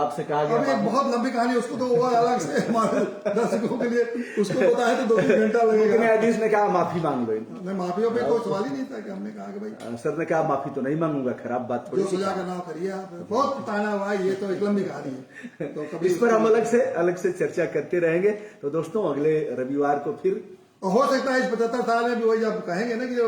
आपसे कहा अब गया एक बहुत लंबी कहानी, उसको तो वो अलग से हमारे दर्शकों के लिए उसको पता है तो 2-3 घंटा लगेगा। न्यायाधीश ने कहा माफी मांग लो। नहीं, माफियों पे कोई सवाल ही नहीं था कि हमने कहा कि भाई सर ने कहा माफी तो नहीं मांगूंगा, खराब बात थोड़ी जो सजा का नाम करिए आप। बहुत ताना हुआ, ये तो एक लंबी कहानी है, तो कभी इस पर हम अलग से चर्चा करते रहेंगे। तो दोस्तों अगले रविवार को फिर हो सकता है इस 75 साल में भी वही जब कहेंगे ना कि जो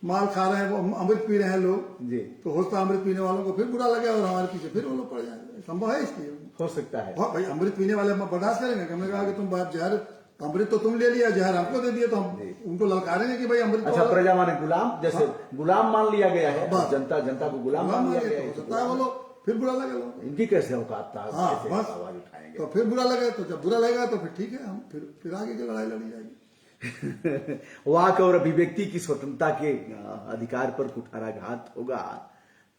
माल खा रहे हैं वो अमृत पी रहे हैं लोग जी, तो हो सकता है अमृत पीने वालों को फिर बुरा लगे और हमारे पीछे फिर वो लोग पड़ जाएंगे। संभव है इसलिए, हो सकता है। भाई अमृत पीने वाले बर्दाश्त करेंगे। हमने कहा कि तुम बात जहर, अमृत तो तुम ले लिया, जहर हमको दे दिया, तो हम उनको ललकारेंगे कि भाई अमृत। अच्छा, प्रजा माने गुलाम, जैसे गुलाम मान लिया गया है, जनता को गुलाम मान लिया गया है। हो सकता है वो लोग फिर बुरा लगे लोग, इनकी कैसे औकात था, हाँ, कैसे बस। आवाज उठाएंगे। तो फिर बुरा लगे, तो जब बुरा लगेगा तो फिर ठीक है, हम फिर आगे की लड़ाई लड़ी जाएगी। वाक और अभिव्यक्ति की स्वतंत्रता के अधिकार पर कुठाराघात होगा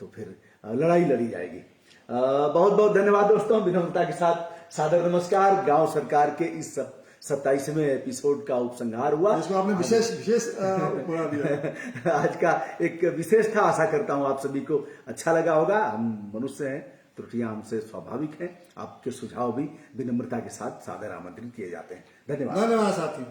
तो फिर लड़ाई लड़ी जाएगी। बहुत बहुत धन्यवाद दोस्तों, विनम्रता के साथ सादर नमस्कार। गांव सरकार के इस 27वें एपिसोड का उपसंहार हुआ, इसको आपने विशेष बना दिया। आज का एक विशेष था। आशा करता हूं आप सभी को अच्छा लगा होगा। हम मनुष्य हैं, त्रुटियां हमसे स्वाभाविक हैं। आपके सुझाव भी विनम्रता के साथ सादर आमंत्रित किए जाते हैं। धन्यवाद। धन्यवाद साथी।